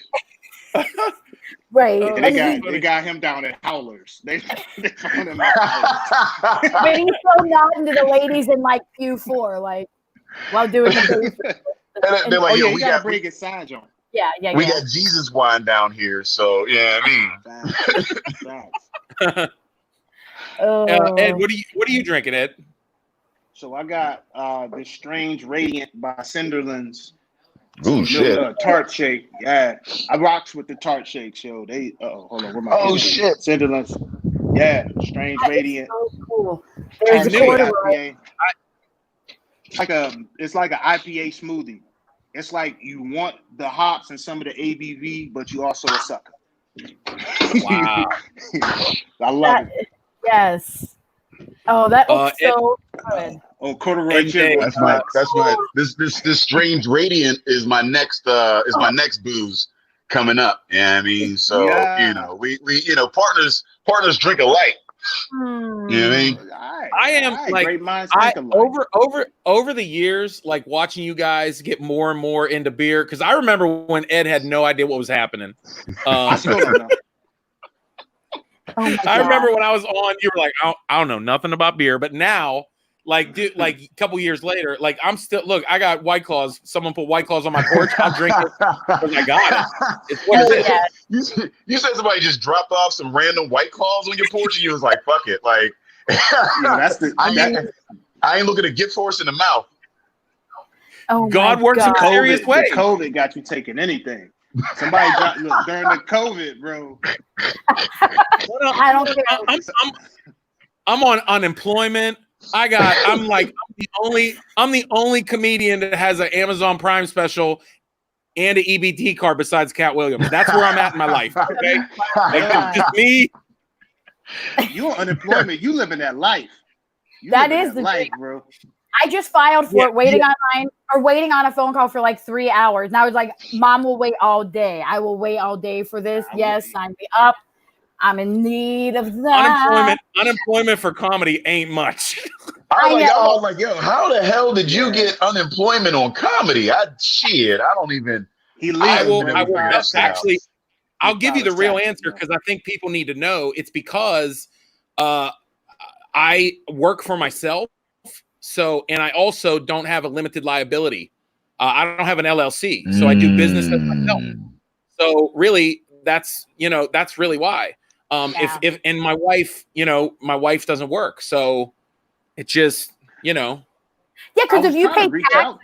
Right. And they got him down at Howlers. They found him at Howlers. But he's so nodding to the ladies in like Q4, like while doing the They're like, yo, we got to bring his sides on. Yeah. We got Jesus wine down here, so yeah, I mean. Ed, what are you drinking, Ed? So I got this Strange Radiant by Cinderlands. Ooh, shit. Tart shake. Yeah. I rocks with the tart shakes, yo. They hold on, where my shit. Cinderlands. Yeah, Strange Radiant. So cool. There's a IPA. It's like an IPA smoothie. It's like you want the hops and some of the ABV, but you also a sucker. Wow. I love it. Yes. Oh, that looks so good. Oh, corduroy chicken. That's my this Strange Radiant is my next booze coming up. Yeah, I mean, so you know, we partners drink alike. You know what I mean? I am like great minds think alike. over the years, like watching you guys get more and more into beer, because I remember when Ed had no idea what was happening. I still don't know. I remember when I was on, you were like, I don't know nothing about beer, but now, like, dude, like a couple years later, like I'm still I got White Claws. Someone put White Claws on my porch. I'll drink it because I got it. It's what it is. You said somebody just dropped off some random White Claws on your porch, and you was like, "Fuck it!" Like, I ain't looking to get force in the mouth. Oh, God works in serious ways. COVID got you taking anything. Somebody look, during the COVID, bro. I don't care. I'm on unemployment. I'm the only comedian that has an Amazon Prime special and an EBT card besides Cat Williams. That's where I'm at in my life. Okay, like, just me. You on unemployment? You living that life? That is the life, bro. I just filed for it, waiting on a phone call for like 3 hours. And I was like, Mom will wait all day. I will wait all day for this. Yes, sign me up. I'm in need of that. Unemployment for comedy ain't much. I was like, yo, how the hell did you get unemployment on comedy? I don't even. I'll give you the real answer, because I think people need to know. It's because I work for myself. So, and I also don't have a limited liability. I don't have an LLC, so I do business as myself. So really, that's really why. If my wife doesn't work, so it just, Yeah, because if you pay taxes,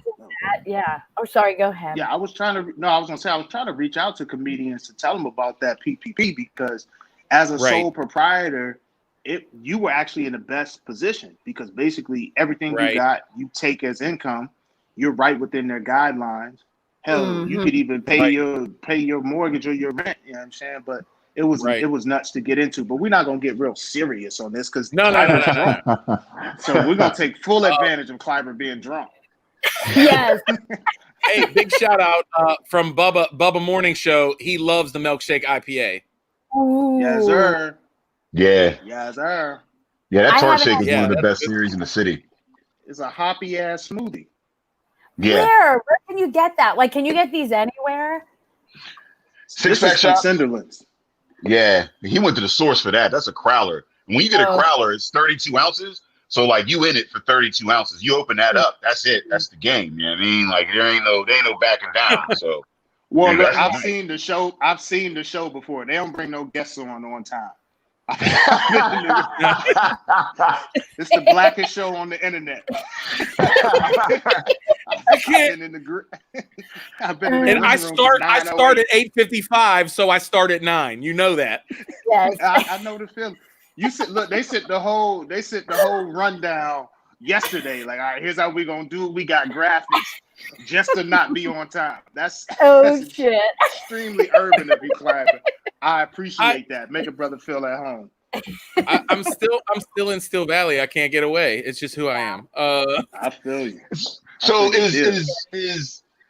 Oh, sorry. Go ahead. Yeah, I was trying to reach out to comedians to tell them about that PPP, because as a sole proprietor, you were actually in the best position, because basically everything you got, you take as income. You're right within their guidelines. Hell, you could even pay your mortgage or your rent. You know what I'm saying? But it was nuts to get into. But we're not gonna get real serious on this, because no. So we're gonna take full advantage of Kleiber being drunk. Yes. Hey, big shout out from Bubba Morning Show. He loves the milkshake IPA. Ooh. Yes, sir. Yeah. Yes, sir. Yeah, that tart shake is one of the best series in the city. It's a hoppy ass smoothie. Yeah. Where can you get that? Like, can you get these anywhere? Six-pack shop. Cinderlands. Yeah, he went to the source for that. That's a crowler. When you get a crowler, it's 32 ounces. So like you in it for 32 ounces. You open that up, that's it. That's the game. You know what I mean? Like there ain't no backing down. So well, look, I've seen the show before. They don't bring no guests on time. It's the blackest show on the internet. I start at 8:55, so I start at 9. You know that. Yes. I know the feeling. You said, look, they sent the whole rundown yesterday. Like, all right, here's how we gonna do it. We got graphics just to not be on time. That's shit. Extremely urban of you, Kleiber. I appreciate that. Make a brother feel at home. I'm still in Still Valley. I can't get away. It's just who I am. I feel you. So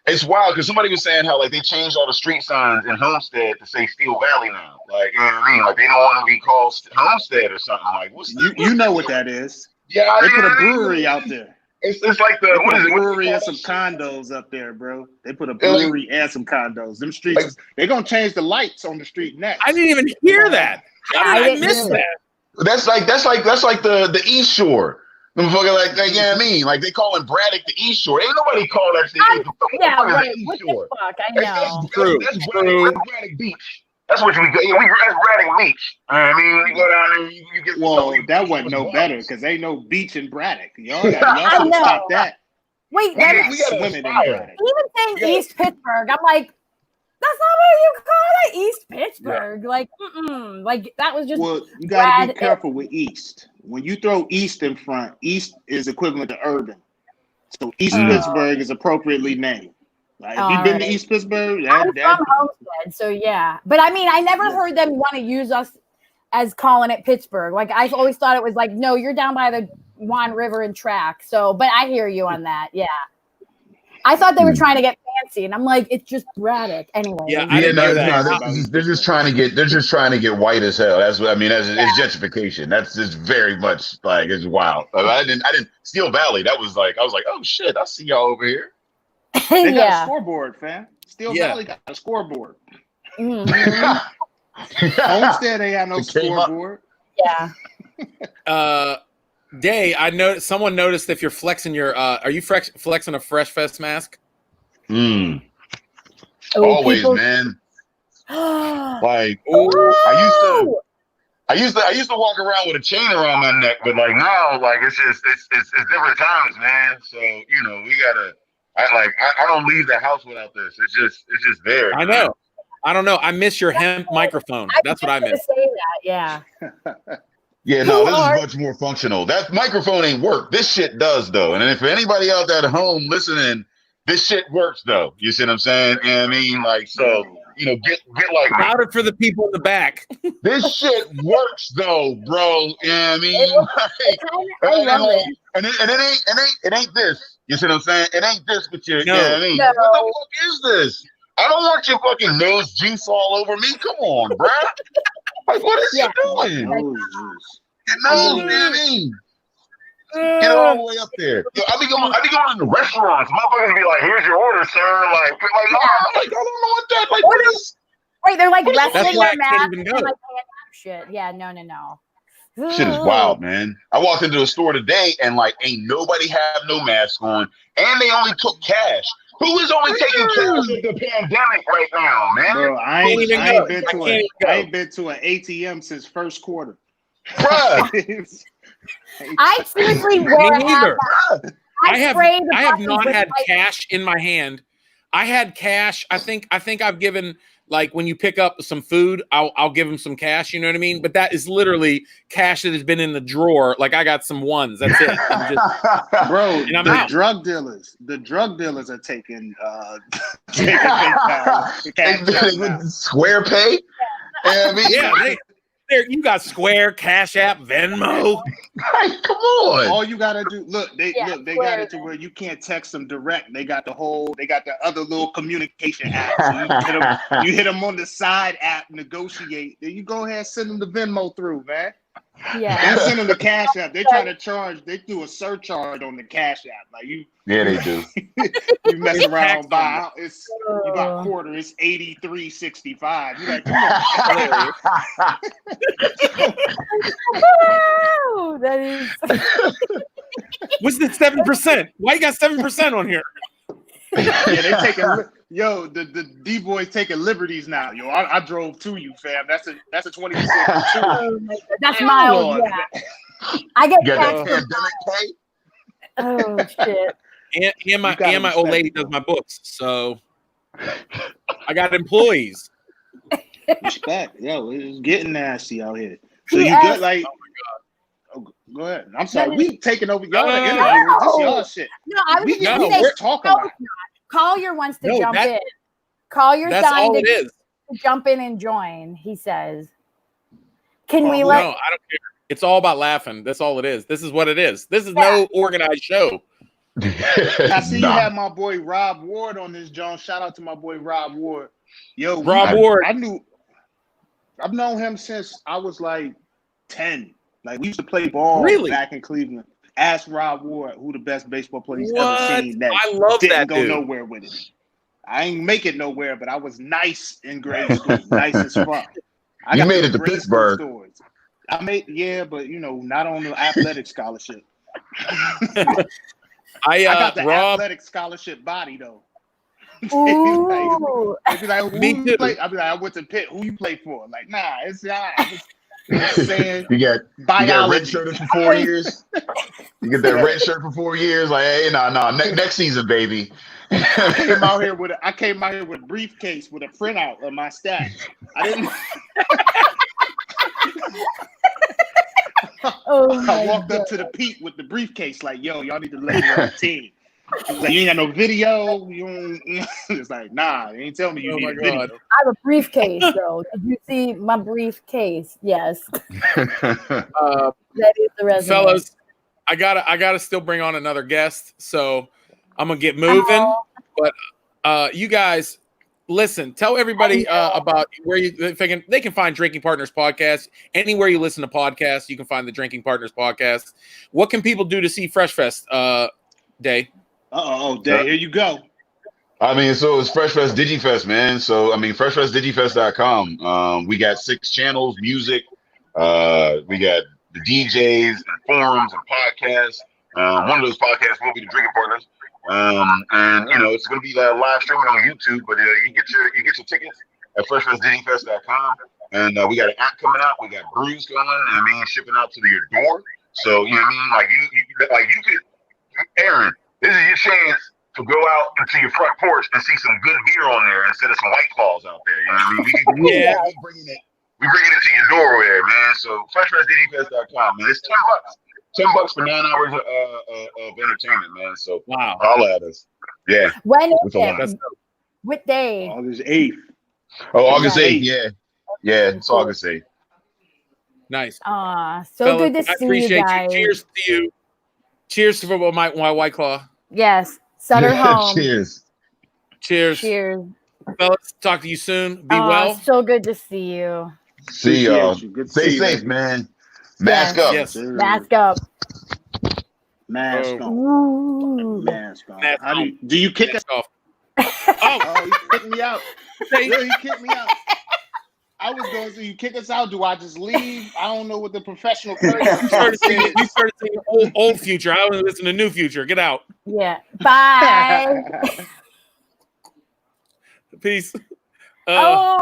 it's wild because somebody was saying how like they changed all the street signs in Homestead to say Steel Valley now. Like, you know what I mean? Like they don't want to be called Homestead or something. Like, what's you know what that is? Yeah, they put a brewery out there. It's like the what is it? Brewery and some condos up there, bro. They put a brewery and some condos. Them streets, like, they're gonna change the lights on the street next. I didn't even hear that. How did I miss that? That's like the East Shore. Motherfucker, like you know what I mean? Like they calling Braddock the East Shore. Ain't nobody call that shit. Yeah, right. What the fuck? I know. That's true. That's Braddock Beach. That's what we go. Yeah, that's Braddock Beach. I mean, you go down there, you get. Well, that wasn't no better because ain't no beach in Braddock. Y'all should stop that. Wait, we gotta swimming in Braddock. Even saying East Pittsburgh, I'm like, that's not what you call it, East Pittsburgh. Yeah. Like, like that was just. Well, you gotta be careful with East. When you throw East in front, East is equivalent to urban. So East Pittsburgh is appropriately named. Like, if you've been to East Pittsburgh, I'm from Homestead, so yeah. But I mean, I never heard them want to use us as calling it Pittsburgh. Like I always thought it was like, no, you're down by the Juan River and track. So, but I hear you on that. Yeah. I thought they were trying to get fancy, and I'm like, it's just Braddock anyway. Yeah, they're just trying to get white as hell. That's what I mean. It's gentrification. That's just very much like it's wild. Like, I didn't Steel Valley. That was like I was like, oh shit, I see y'all over here. They got a scoreboard, fam. Steel Valley got a scoreboard. Homestead ain't got no scoreboard. Yeah. Day, I know someone noticed if you're flexing your are you flexing a Fresh Fest mask? Always, man. Like I used to walk around with a chain around my neck, but like now, like it's different times, man. So you know, we gotta. I don't leave the house without this. It's just there. I know. I don't know. I miss your hemp microphone. That's what I miss. Say that, yeah. Yeah, no, this is much more functional. That microphone ain't work. This shit does though. And if anybody out there at home listening, this shit works though. You see what I'm saying? And I mean, like, so you know, get like louder for the people in the back. This shit works though, bro. You know what I mean? I love it. And it ain't this. You see what I'm saying? It ain't this, but you know what I mean? No. What the fuck is this? I don't want your fucking nose juice all over me. Come on, bro. Like, what is you doing? Your nose, you know what I mean? Get all the way up there. Yo, I be going in the restaurants. Motherfuckers be like, "Here's your order, sir." Like, I don't know what that. Like, what is? Right, they're like wrestling their mask. Like, shit. Yeah, no. Shit is wild, man. I walked into a store today and like, ain't nobody have no mask on, and they only took cash. Who is only taking cash with the pandemic right now, man? Bro, I ain't been to an ATM since first quarter. Bruh. I seriously wore a hat. I have not had cash in my hand. I had cash. I think I've given, like, when you pick up some food, I'll give them some cash. You know what I mean? But that is literally cash that has been in the drawer. Like, I got some ones. That's it. Bro, the drug dealers are taking cash. Square pay. Yeah, you got Square, Cash App, Venmo. Hey, come on. All you gotta do, they got it to where you can't text them direct. They got the other little communication app. So you hit them on the side app, negotiate. Then you go ahead and send them the Venmo through, man. Yeah. Don't send them the Cash App. They try to charge. They do a surcharge on the Cash App. Like you. Yeah, they do. You mess around by you got quarter. It's $83.65. You like, come on. Oh, that is. What's the 7%? Why you got 7% on here? Yeah, they taking. Yo, the D-boys taking liberties now. Yo, I drove to you, fam. That's a 20%. That's mild. Yeah. I get that pandemic pay. Oh shit. And my old lady does my books, so I got employees. Respect, yo, it's getting nasty out here. So you get like, oh, go ahead. I'm sorry, we taking over y'all interview. This y'all shit. No, I was just talking about. Collier wants to jump in. Collier's that's dying all it is. to jump in and join. He says, Can we No, let? I don't care. It's all about laughing. That's all it is. This is what it is. This is no organized show. I see you have my boy Rob Ward on this, John. Shout out to my boy Rob Ward. Yo, Rob Ward. I've known him since I was like 10. Like we used to play ball back in Cleveland. Ask Rob Ward who the best baseball player he's ever seen. That I love didn't that go dude. nowhere with it. I ain't make it nowhere, but I was nice in grade school. Nice as fuck. You made it to Pittsburgh. I made, but not on the athletic scholarship. I got the Rob, athletic scholarship body though. Ooh. They'd be like, who you play? I'd be like, I went to Pitt. Who you play for? Like, nah, it's not. Saying you got red shirted for 4 years. You get that red shirt for 4 years. Like, hey, no, next season, baby. I came out here with a briefcase with a printout of my stats. I didn't. I walked up to the Pete with the briefcase, like, yo, y'all need to let me on the team. He's like, you ain't got no video. You don't. It's like, nah, they ain't telling me you need a video. I have a briefcase, though. Did you see my briefcase? Yes. That is the resume. Fellas, I gotta still bring on another guest, so I'm gonna get moving. But you guys, listen, tell everybody about where they can find Drinking Partners Podcast. Anywhere you listen to podcasts, you can find the Drinking Partners Podcast. What can people do to see Fresh Fest Day? Day, here you go. I mean, so it's Fresh Fest Digifest, man. So, I mean, freshfestdigifest.com. We got 6 channels, music. We got the DJs and forums and podcasts. One of those podcasts will be the Drinking Partners. And it's going to be live streaming on YouTube, but you get your tickets at freshfestdigifest.com. And we got an app coming out. We got brews going, shipping out to your door. So, you know what I mean? Like you could, Aaron, this is your chance to go out into your front porch and see some good beer on there instead of some White Claws out there. You know what I mean? We bringing it to your door over there, man. So freshfestdigifest.com, man. It's $10. $10 for 9 hours of entertainment, man. So holla at us. Yeah. When is it? What day? August 8th. Oh, August 8th. Yeah, it's August 8th. Nice. So Fellas, good to see you appreciate guys. Cheers to you. Cheers for my White Claw. Yes. Sutter home. Cheers. Cheers. Fellas, talk to you soon. Be well. So good to see you. See y'all. Stay safe, man. Mask up. Yes. Mask up. Mask on. Ooh. Mask on. Do you kick us off? Oh, he kicked me out. He kicked me out. I was going to say, you kick us out. Do I just leave? I don't know what the professional You started singing old Future. I want to listen to New Future. Get out. Yeah. Bye. Peace. That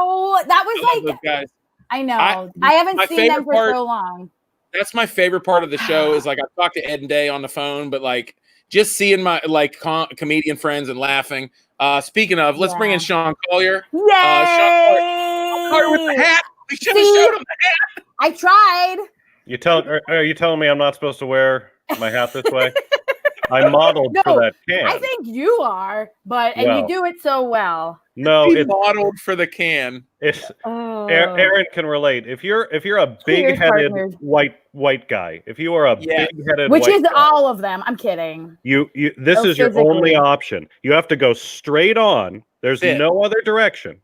was like, guys. I know. I haven't seen them for so long. That's my favorite part of the show is like I talked to Ed and Day on the phone, but like just seeing my comedian friends and laughing. Speaking of, let's bring in Sean Collier. Yay! Sean Collier with the hat. We should have showed him the hat. I tried. Are you telling me I'm not supposed to wear my hat this way? I modeled for that can. I think you are, and you do it so well. No, it's modeled for the can. Aaron can relate. If you're a big-headed white guy, if you are a big-headed which white is guy, all of them. I'm kidding. This is your only option. You have to go straight on. There's no other direction.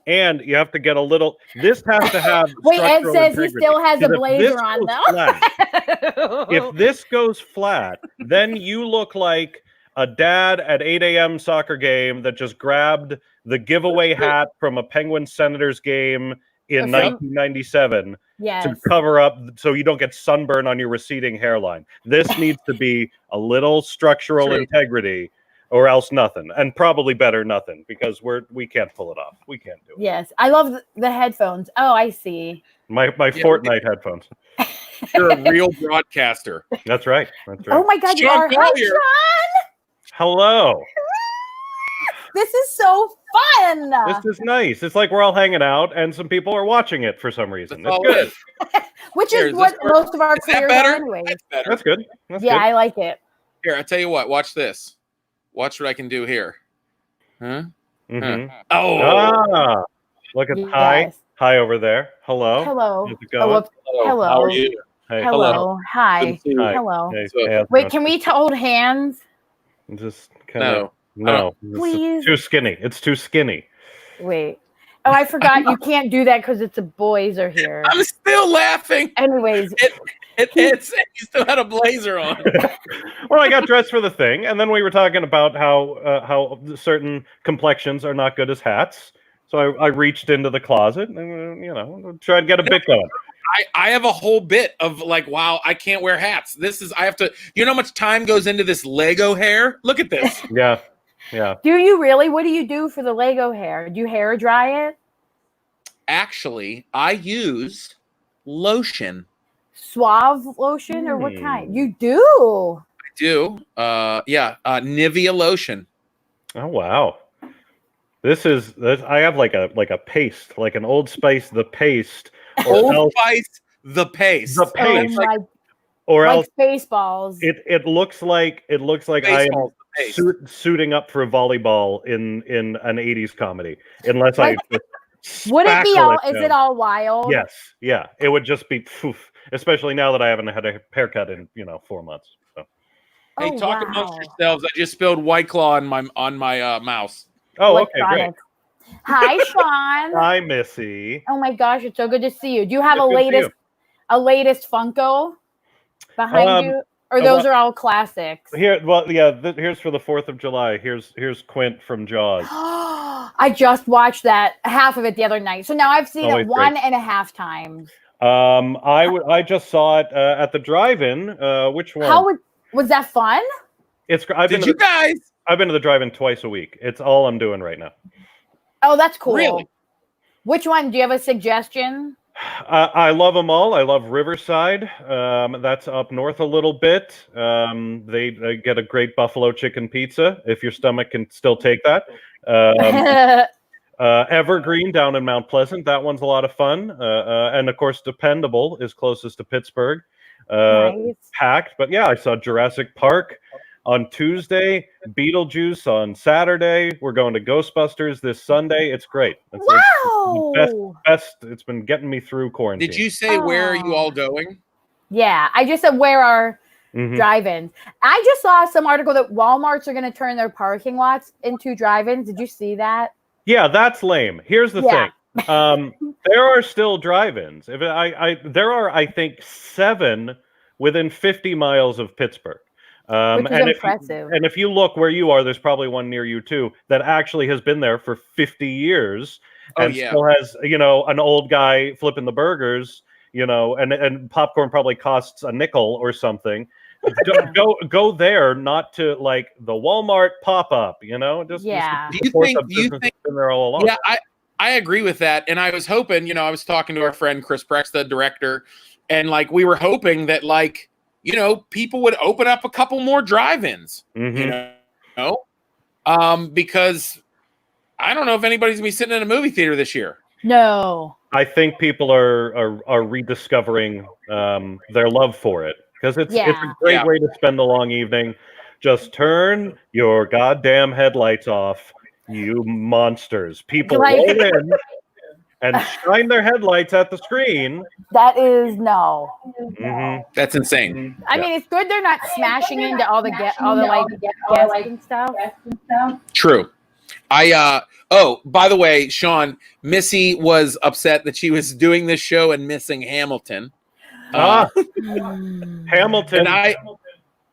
And you have to get a little. This has to have. Wait, Ed says integrity. he still has a blazer on though. If this goes flat, then you look like a dad at 8 a.m. soccer game that just grabbed the giveaway hat from a Penguins Senators game in 1997 to cover up so you don't get sunburn on your receding hairline. This needs to be a little structural integrity. Or else nothing, and probably better nothing, because we can't pull it off. We can't do it. Yes, I love the headphones. Oh, I see. My Fortnite headphones. You're a real broadcaster. That's right. Oh my God, you are. Hi, Sean. Hello. This is so fun. This is nice. It's like we're all hanging out, and some people are watching it for some reason. It's good. Which is what most of our careers are anyway. That's good. That's good. I like it. Here, I tell you what. Watch this. Watch what I can do here. Huh? Mm-hmm. Oh. Look at high Hi over there. Hello. Hello. How's it going? Hello. How are you? Hey. Hello. Hi. Hi. Hello. Hey, So- how's it Wait, going? can we hold hands? Just kind of No. Please. It's too skinny. It's too skinny. Wait. Oh, I forgot you can't do that because it's the boys are here. I'm still laughing. Anyways, He still had a blazer on. Well, I got dressed for the thing, and then we were talking about how certain complexions are not good as hats. So I reached into the closet and tried to get a bit going. I have a whole bit of like, wow, I can't wear hats. I have to, you know how much time goes into this Lego hair? Look at this. Yeah. do you really? What do you do for the Lego hair? Do you hair dry it? Actually, I use lotion. Suave lotion or what kind? You do? I do. Nivea lotion. Oh wow. This. I have like a paste, like an Old Spice the paste. Old Spice the paste. The paste. Oh my, Or like else Spaceballs. it looks like I am Baseball's the paste. suiting up for volleyball in an 80s comedy. Unless I Would it be spackle all? Is down. it all wild? Yes, yeah. It would just be poof, especially now that I haven't had a haircut in 4 months. So. Hey, talk amongst yourselves. I just spilled White Claw on my mouse. Oh, okay, great. Hi, Sean. Hi, Missy. Oh my gosh, it's so good to see you. Do you have It's good to see a latest Funko behind you, or those are all classics? Here's for the 4th of July. Here's Quint from Jaws. I just watched that half of it the other night, so now I've seen it great. 1.5 times. I just saw it at the drive-in. Which one? How was that fun? I've been to the drive-in twice a week. It's all I'm doing right now. Oh, that's cool. Really? Which one? Do you have a suggestion? I love them all. I love Riverside. That's up north a little bit. They get a great buffalo chicken pizza if your stomach can still take that. Evergreen down in Mount Pleasant. That one's a lot of fun. And of course, Dependable is closest to Pittsburgh. Nice. Packed. But yeah, I saw Jurassic Park on Tuesday, Beetlejuice on Saturday. We're going to Ghostbusters this Sunday. It's great. It's the best. It's been getting me through quarantine. Did you say where are you all going? Yeah, I just said where are drive-ins. I just saw some article that Walmarts are going to turn their parking lots into drive-ins. Did you see that? Yeah, that's lame. Here's the thing. There are still drive-ins. There are, I think, 7 within 50 miles of Pittsburgh. Which is impressive. And if you look where you are, there's probably one near you too that actually has been there for 50 years and still has, an old guy flipping the burgers, and popcorn probably costs a nickel or something. Go there, not to like the Walmart pop-up, Do you think been there all along? Yeah, I agree with that. And I was hoping, I was talking to our friend Chris Prex, the director, and like we were hoping that people would open up a couple more drive-ins, because I don't know if anybody's gonna be sitting in a movie theater this year. No, I think people are rediscovering their love for it because it's a great way to spend a long evening. Just turn your goddamn headlights off, you monsters! People roll in and shine their headlights at the screen. That is no. That's insane. I mean, it's good they're not smashing into all the guests and stuff. True. By the way, Sean, Missy was upset that she was doing this show and missing Hamilton. Hamilton. And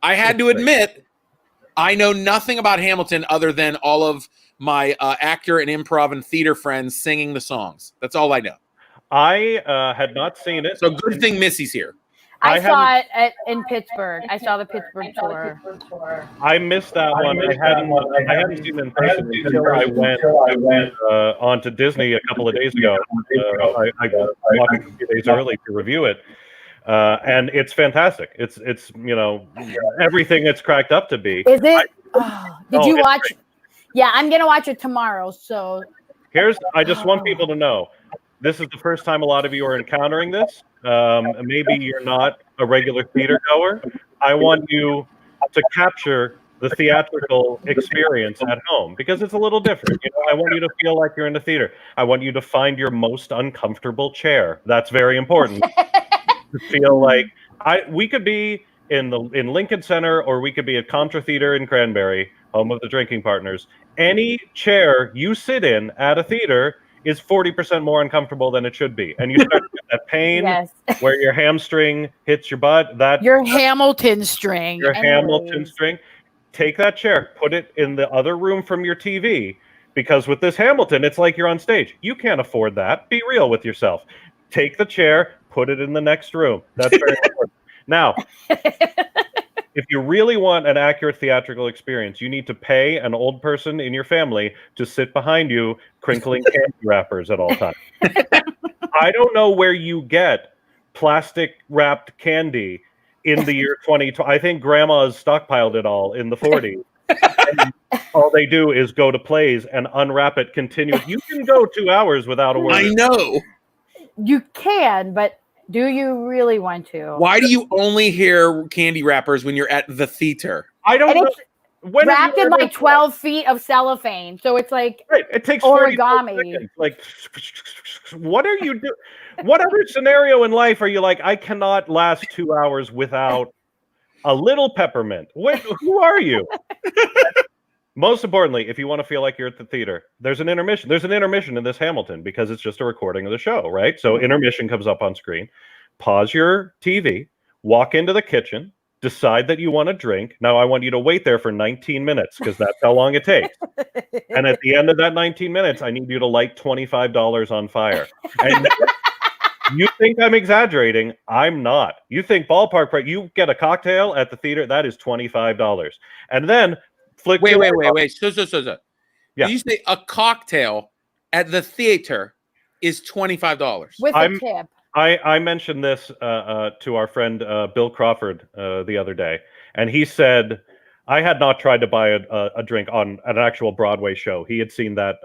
I had to admit, I know nothing about Hamilton other than all of my actor and improv and theater friends singing the songs. That's all I know. I had not seen it. So good thing Missy's here. I saw it in Pittsburgh. I saw the Pittsburgh tour. I missed that one. I hadn't seen it in person until I went on to Disney a couple of days ago. I watched a few days early to review it. And it's fantastic. It's everything it's cracked up to be. Is it? Did you watch? Great. Yeah, I'm gonna watch it tomorrow. So I just want people to know, this is the first time a lot of you are encountering this. Maybe you're not a regular theater goer. I want you to capture the theatrical experience at home because it's a little different. You know, I want you to feel like you're in the theater. I want you to find your most uncomfortable chair. That's very important. To feel like we could be in Lincoln Center, or we could be at Contra Theater in Cranberry, home of the Drinking Partners. Any chair you sit in at a theater is 40% more uncomfortable than it should be, and you start to get that pain where your hamstring hits your butt. Your Hamilton string. Your Hamilton string. Take that chair, put it in the other room from your TV, because with this Hamilton, it's like you're on stage. You can't afford that. Be real with yourself. Take the chair, put it in the next room. That's very important. Now, if you really want an accurate theatrical experience, you need to pay an old person in your family to sit behind you, crinkling candy wrappers at all times. I don't know where you get plastic wrapped candy in the year 2020. I think grandma's stockpiled it all in the 40s. And all they do is go to plays and unwrap it continuously. You can go 2 hours without a word. I know. You can, but do you really want to? Why do you only hear candy wrappers when you're at the theater? I don't know. It's wrapped in like 12 feet of cellophane, so it's like it takes origami. Like, what are you doing? What other scenario in life are you like, I cannot last 2 hours without a little peppermint? Who are you? Most importantly, if you want to feel like you're at the theater, there's an intermission. There's an intermission in this Hamilton because it's just a recording of the show, right? So intermission comes up on screen. Pause your TV, walk into the kitchen, decide that you want a drink. Now I want you to wait there for 19 minutes because that's how long it takes. And at the end of that 19 minutes, I need you to light $25 on fire. And you think I'm exaggerating? I'm not. You think ballpark price? You get a cocktail at the theater, that is $25. And then flick. Wait. So. Yeah. Did you say a cocktail at the theater is $25 with a tip? I mentioned this to our friend Bill Crawford the other day, and he said I had not tried to buy a drink on an actual Broadway show. He had seen that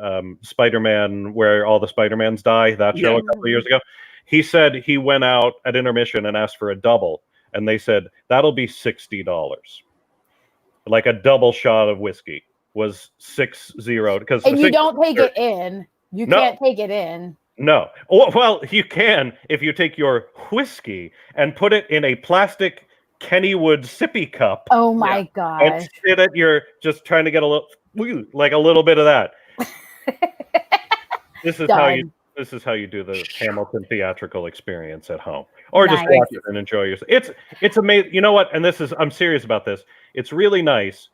Spider-Man, where all the Spider-Mans die, that show a couple of years ago. He said he went out at intermission and asked for a double, and they said that'll be $60. Like a double shot of whiskey was $60 because you don't take it in. You can't take it in. No. Well, you can if you take your whiskey and put it in a plastic Kennywood sippy cup. Oh my god! And sit at your just trying to get a little bit of that. This is how you do the Hamilton theatrical experience at home, or just watch it and enjoy yourself. It's amazing. You know what? And I'm serious about this. It's really nice.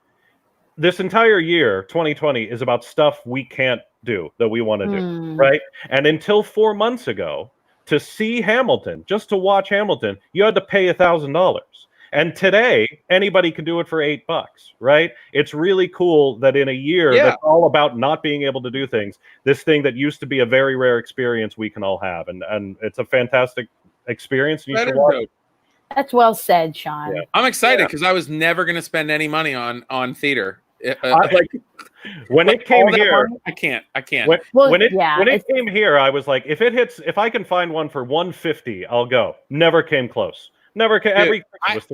This entire year, 2020, is about stuff we can't do that we want to do, right? And until 4 months ago, to see Hamilton, just to watch Hamilton, you had to pay $1,000. And today, anybody can do it for $8, right? It's really cool that in a year that's all about not being able to do things, this thing that used to be a very rare experience we can all have. And it's a fantastic experience. And you should watch it. That's well said, Sean. Yeah. I'm excited because I was never going to spend any money on theater. When it came here, I can't. When it came here, I was like, if I can find one for $150, I'll go. Never came close. Never came.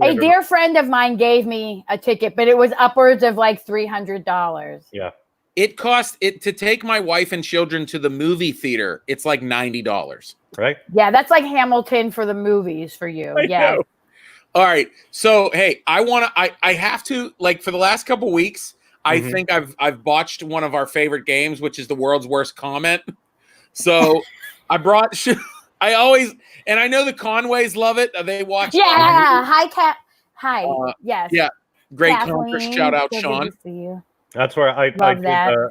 A dear friend of mine gave me a ticket, but it was upwards of like $300. Yeah. It cost to take my wife and children to the movie theater. It's like $90. Right. Yeah, that's like Hamilton for the movies for you. Yeah. All right. So hey, I have to, like, for the last couple weeks, I think I've botched one of our favorite games, which is the world's worst comment. So I brought I always, and I know the Conways love it. They watch. Yeah. Hi, Cat. Hi. Yes. Yeah. Great Kathleen, conference. Shout out, so Sean. good to see you. That's where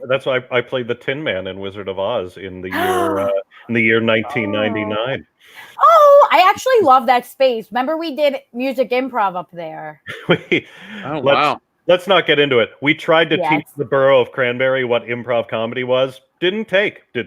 that's why I played the Tin Man in Wizard of Oz in the year 1999. Oh, I actually love that space. Remember we did music improv up there. Let's not get into it. We tried to teach the borough of Cranberry what improv comedy was. Did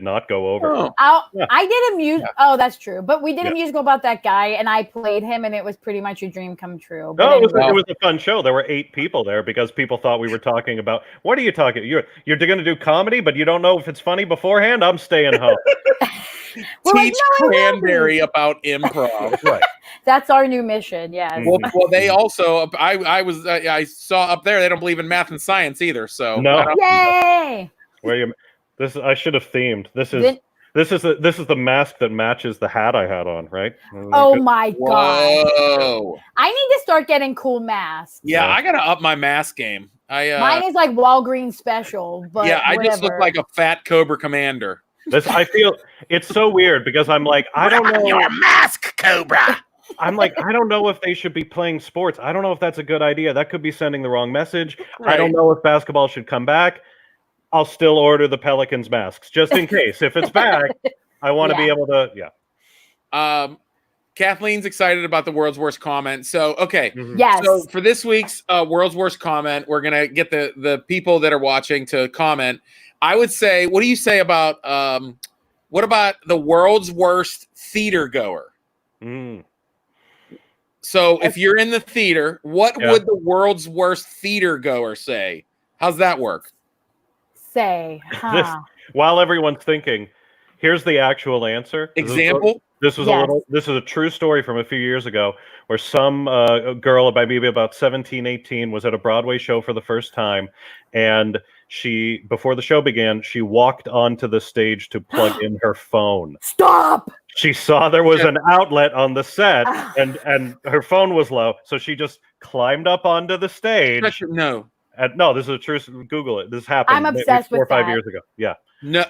not go over. I did a music. Oh, that's true. But we did a musical about that guy, and I played him, and it was pretty much a dream come true. No, it was a fun show. There were 8 people there because people thought we were talking about. What are you talking? You're going to do comedy, but you don't know if it's funny beforehand. I'm staying home. Teach Cranberry about improv. Right. That's our new mission. Yes. Well, they also. I saw up there. They don't believe in math and science either. So No. Yay! Where you? This I should have themed. This is the mask that matches the hat I had on, right? Oh my god! Whoa! I need to start getting cool masks. Yeah, I gotta up my mask game. Mine is like Walgreens special, but yeah, I whatever. just look like a fat Cobra Commander. I feel it's so weird because I'm like, I don't know your mask, Cobra. I'm like, I don't know if they should be playing sports. I don't know if that's a good idea. That could be sending the wrong message. Right. I don't know if basketball should come back. I'll still order the Pelicans masks just in case. If it's back, I want to be able to. Yeah. Kathleen's excited about the world's worst comment. So, okay. Yes. So for this week's world's worst comment, we're going to get the people that are watching to comment. I would say, what do you say about, what about the world's worst theater goer? So if you're in the theater, what would the world's worst theater goer say? How's that work? While everyone's thinking, here's the actual answer. Example? This is a true story from a few years ago where some girl maybe about 17, 18 was at a Broadway show for the first time, and before the show began, she walked onto the stage to plug in her phone. Stop! She saw there was an outlet on the set, and her phone was low, so she just climbed up onto the stage. No. No, this is a true. Google it. This happened. I'm obsessed with 4 or 5 that. years ago. Yeah. No.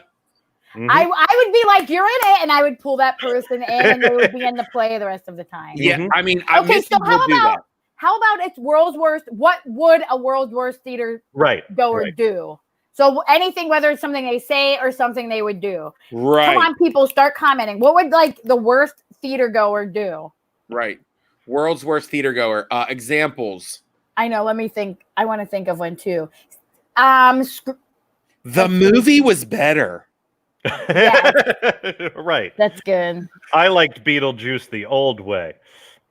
Mm-hmm. I would be like, you're in it, and I would pull that person in, and they would be in the play the rest of the time. Yeah, I mean, okay. So how about it's world's worst? What would a world's worst theater goer do? So anything, whether it's something they say or something they would do. Right. Come on, people, start commenting. What would like the worst theater goer do? Right. World's worst theater goer. Examples. I know. Let me think. I want to think of one too. The movie was better. Yeah. Right. That's good. I liked Beetlejuice the old way.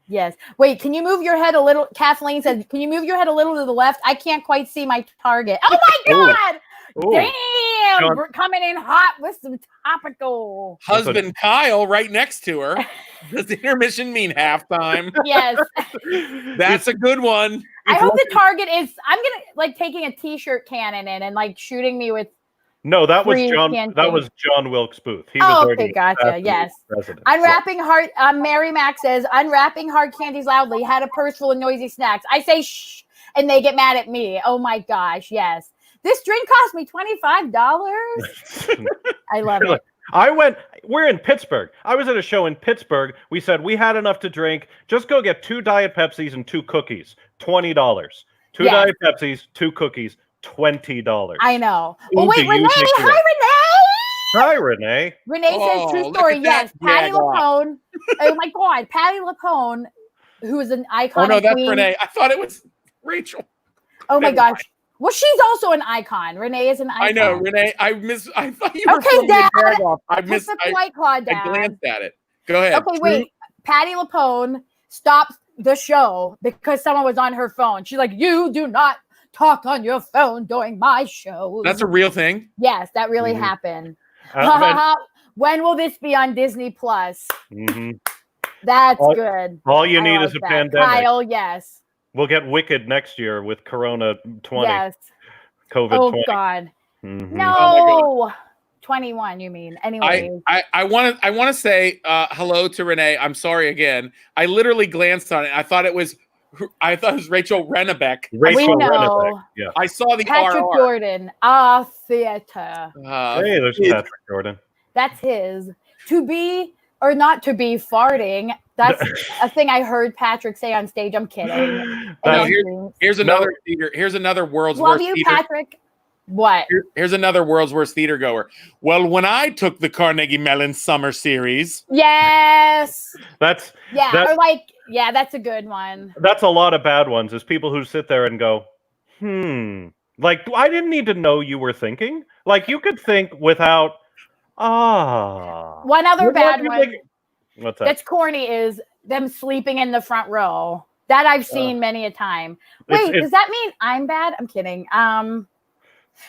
Yes. Wait, can you move your head a little? Kathleen said, can you move your head a little to the left? I can't quite see my target. Oh my God. Ooh. Damn. Sean, we're coming in hot with some topical. Husband Kyle right next to her. Does the intermission mean halftime? Yes. That's a good one. I hope the target is, I'm going to like taking a t-shirt cannon in and like shooting me with. No, that was John. That was John Wilkes Booth. He was okay, gotcha. Yes. Unwrapping hard. Mary Mac says, unwrapping hard candies loudly. Had a purse full of noisy snacks. I say shh, and they get mad at me. Oh my gosh, yes. This drink cost me $25. I love it. We're in Pittsburgh. I was at a show in Pittsburgh. We said we had enough to drink. Just go get 2 Diet Pepsis and 2 cookies. $20. 2 Diet Pepsis, 2 cookies. $20. I know. Oh wait, Renee! Hi, Renee. Renee says true story. Yes, Patty LuPone. Oh my God, Patty LuPone, who is an icon. Oh no, that's Renee. I thought it was Rachel. Oh my gosh. Well, she's also an icon. Renee is an icon. I know, Renee. I thought you were Dad. I missed the White Claw down. I glanced at it. Go ahead. Okay, wait. Patty LuPone stopped the show because someone was on her phone. She's like, "You do not talk on your phone during my show." That's a real thing? Yes, that really happened. When will this be on Disney Plus? That's good. All you need is a pandemic. Kyle, yes. We'll get Wicked next year with Corona 20. Yes. COVID 20. Oh God. No. 21, you mean? Anyway. I want to say hello to Renee. I'm sorry again. I literally glanced on it. I thought it was Rachel Rennebeck. Rennebeck. Yeah. I saw the Patrick RR. Jordan. Theater. Hey, there's Patrick Jordan. That's his. To be or not to be farting. That's a thing I heard Patrick say on stage. I'm kidding. Here's another theater. Here's another world's worst theater. Love you, Patrick. What? Here's another world's worst theater goer. Well, when I took the Carnegie Mellon Summer Series. Yes. That's that's a good one. That's a lot of bad ones. Is people who sit there and go, like I didn't need to know you were thinking. Like you could think without. One other bad one. What's that? That's corny is them sleeping in the front row. That I've seen many a time. Wait, does that mean I'm bad? I'm kidding.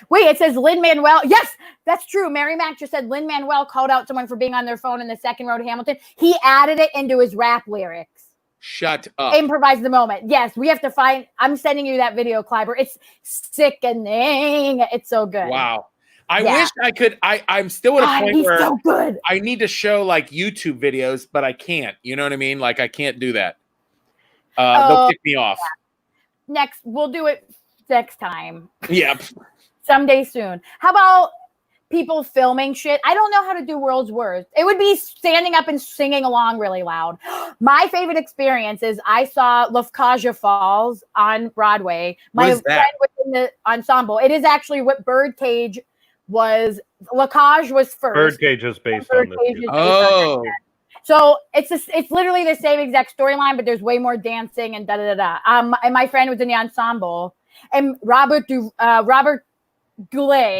Wait, it says Lin-Manuel. Yes, that's true. Mary Mac just said Lin-Manuel called out someone for being on their phone in the second row to Hamilton. He added it into his rap lyrics. Shut up. Improvise the moment. Yes, we have to find. I'm sending you that video, Kleiber. It's sickening. It's so good. Wow. I wish I could. I'm still at a point he's where so good. I need to show like YouTube videos, but I can't. You know what I mean? Like I can't do that. They'll kick me off. Yeah. We'll do it next time. Yep. Someday soon. How about people filming shit? I don't know how to do world's worst. It would be standing up and singing along really loud. My favorite experience is I saw Lafcadia Falls on Broadway. My friend was in the ensemble. It is actually what Birdcage was. Lacage was first. Birdcage is based on this. Oh. So it's literally the same exact storyline, but there's way more dancing and da-da-da-da. And my friend was in the ensemble. And Robert Goulet.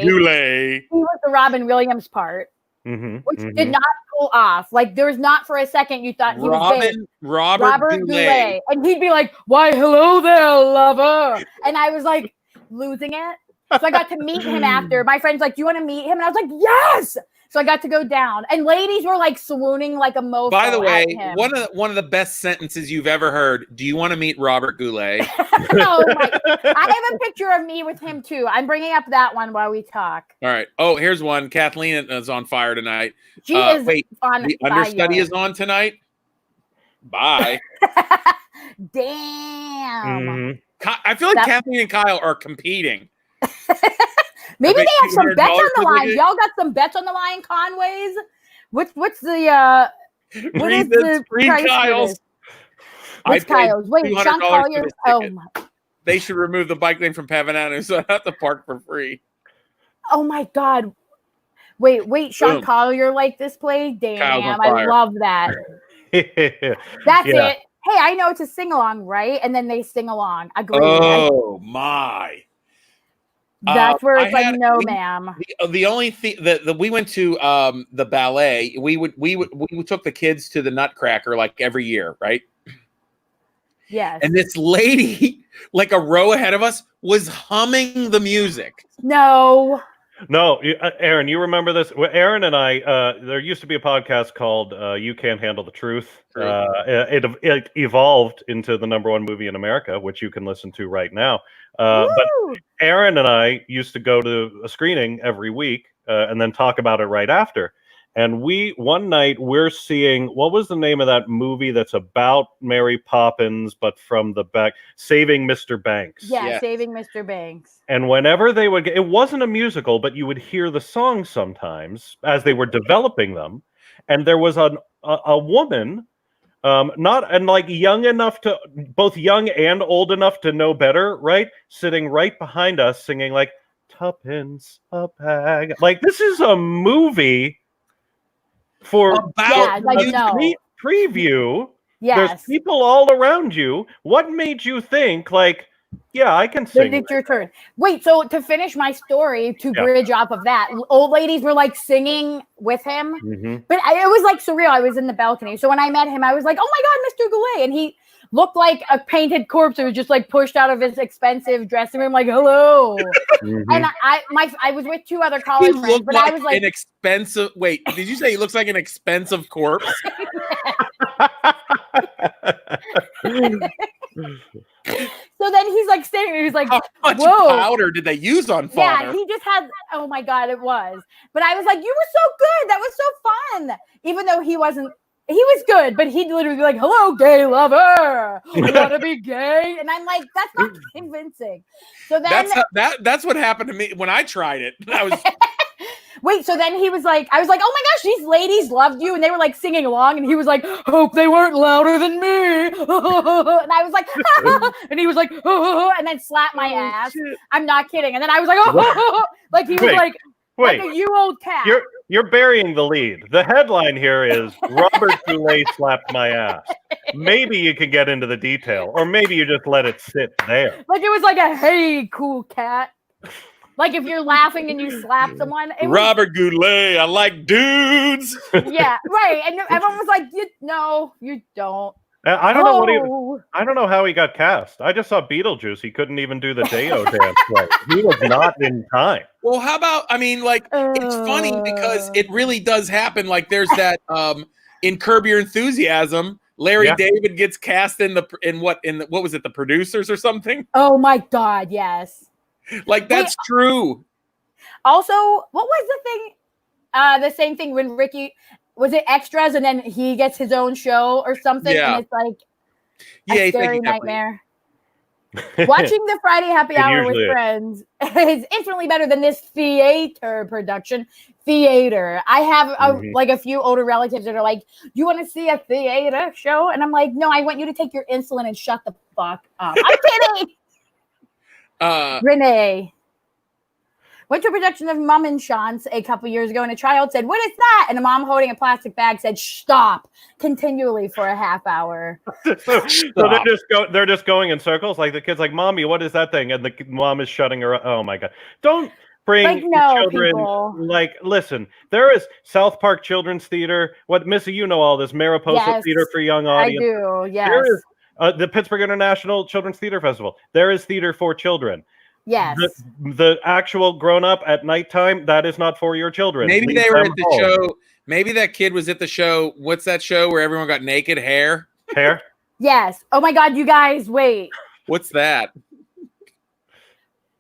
He was the Robin Williams part, which did not pull off. Like there was not for a second you thought he was gay. Robert Goulet. And he'd be like, "Why, hello there, lover." And I was like losing it. So I got to meet him after. My friend's like, "Do you want to meet him?" And I was like, "Yes." So I got to go down, and ladies were like swooning like a mofo. By the way, one of the best sentences you've ever heard. Do you want to meet Robert Goulet? I have a picture of me with him too. I'm bringing up that one while we talk. All right. Oh, here's one. Kathleen is on fire tonight. She is on the understudy is on tonight. Bye. Damn. I feel like Kathleen and Kyle are competing. Maybe they have some bets on the line. Y'all got some bets on the line, Conways? What's the what is the price Kyle's? What's Kyle's? Wait, Sean Collier. Oh my. They should remove the bike lane from Pavanato so I have to park for free. Oh my God. Wait, Sean Collier like this play? Damn, I love that. That's it. Hey, I know it's a sing-along, right? And then they sing along. Agree. Oh my. That's where it's like, no, ma'am. The only thing that we went to the ballet, we took the kids to the Nutcracker like every year, right? Yes. And this lady, like a row ahead of us, was humming the music. No, Aaron, you remember this? Aaron and I, there used to be a podcast called "You Can't Handle the Truth." It evolved into the #1 movie in America, which you can listen to right now. But Aaron and I used to go to a screening every week and then talk about it right after. And one night we're seeing, what was the name of that movie that's about Mary Poppins, but from the back, Saving Mr. Banks. Yeah, yes. Saving Mr. Banks. And whenever they would it wasn't a musical, but you would hear the songs sometimes as they were developing them. And there was a woman, young enough to, both young and old enough to know better, right? Sitting right behind us singing like, "Tuppence a bag." Like, this is a movie for preview. Yes. There's people all around you. What made you think, like, yeah, I can sing? It's your turn. Wait, so to finish my story, to bridge off of that, old ladies were like singing with him. But it was like surreal. I was in the balcony. So when I met him, I was like, "Oh my God, Mr. Goulet." And he looked like a painted corpse. It was just like pushed out of his expensive dressing room, like, "Hello." And I was with 2 other college friends, but I was like an expensive. Wait, did you say he looks like an expensive corpse? So then he's like standing there, he's like, "How much powder did they use on father?" Yeah, he just had, oh my God, it was. But I was like, "You were so good. That was so fun." Even though he was good, but he'd literally be like, "Hello, gay lover. Want to be gay?" And I'm like, that's not convincing. So then that's what happened to me when I tried it. I was Wait, so then he was like, I was like, "Oh my gosh, these ladies loved you," and they were like singing along, and he was like, "Hope they weren't louder than me." And I was like, and he was like, and then slapped my ass. Shit. I'm not kidding. And then I was like, like he was like a you old cat. You're burying the lead. The headline here is Robert Goulet slapped my ass. Maybe you can get into the detail, or maybe you just let it sit there. Like it was like a "Hey, cool cat." Like if you're laughing and you slap someone. Robert Goulet, I like dudes. Yeah, right. And everyone was like, "No, you don't." I don't know I don't know how he got cast. I just saw Beetlejuice. He couldn't even do the Deo dance right. He was not in time. Well, how about, I mean, like, it's funny because it really does happen. Like, there's that in Curb Your Enthusiasm, Larry David gets cast in what was it, The Producers or something? Oh my God, yes. Like, that's true. Also, what was the thing? The same thing when Ricky, was it Extras, and then he gets his own show or something, and it's like a scary nightmare. Watching the Friday Happy Hour with friends is infinitely better than this theater production. Theater. I have like a few older relatives that are like, "You want to see a theater show?" And I'm like, "No, I want you to take your insulin and shut the fuck up." I'm kidding. Renee went to a production of Mum and Sean's a couple years ago, and a child said, "What is that?" And a mom holding a plastic bag said, "Stop," continually for a half hour. So they're just going in circles. Like the kid's like, "Mommy, what is that thing?" And the mom is shutting her. Oh my God! Don't bring children. People. Like, listen, there is South Park Children's Theater. What, Missy, you know all this. Mariposa Theater for Young Audience. I do. Yes. There is the Pittsburgh International Children's Theater Festival. There is theater for children. Yes. The actual grown-up at nighttime, that is not for your children. Maybe they were at the show. Maybe that kid was at the show. What's that show where everyone got naked hair? Hair? Yes. Oh my God, you guys, wait. What's that?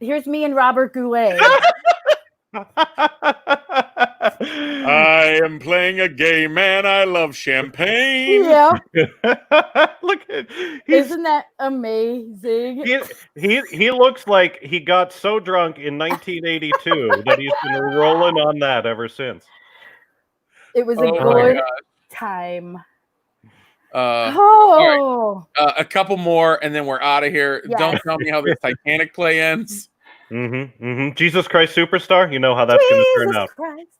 Here's me and Robert Goulet. I am playing a gay man. I love champagne. Yeah. Look at Isn't that amazing? He looks like he got so drunk in 1982 that he's been rolling on that ever since. It was a good time. A couple more and then we're out of here. Yes. Don't tell me how this Titanic play ends. Jesus Christ Superstar. You know how that's going to turn out.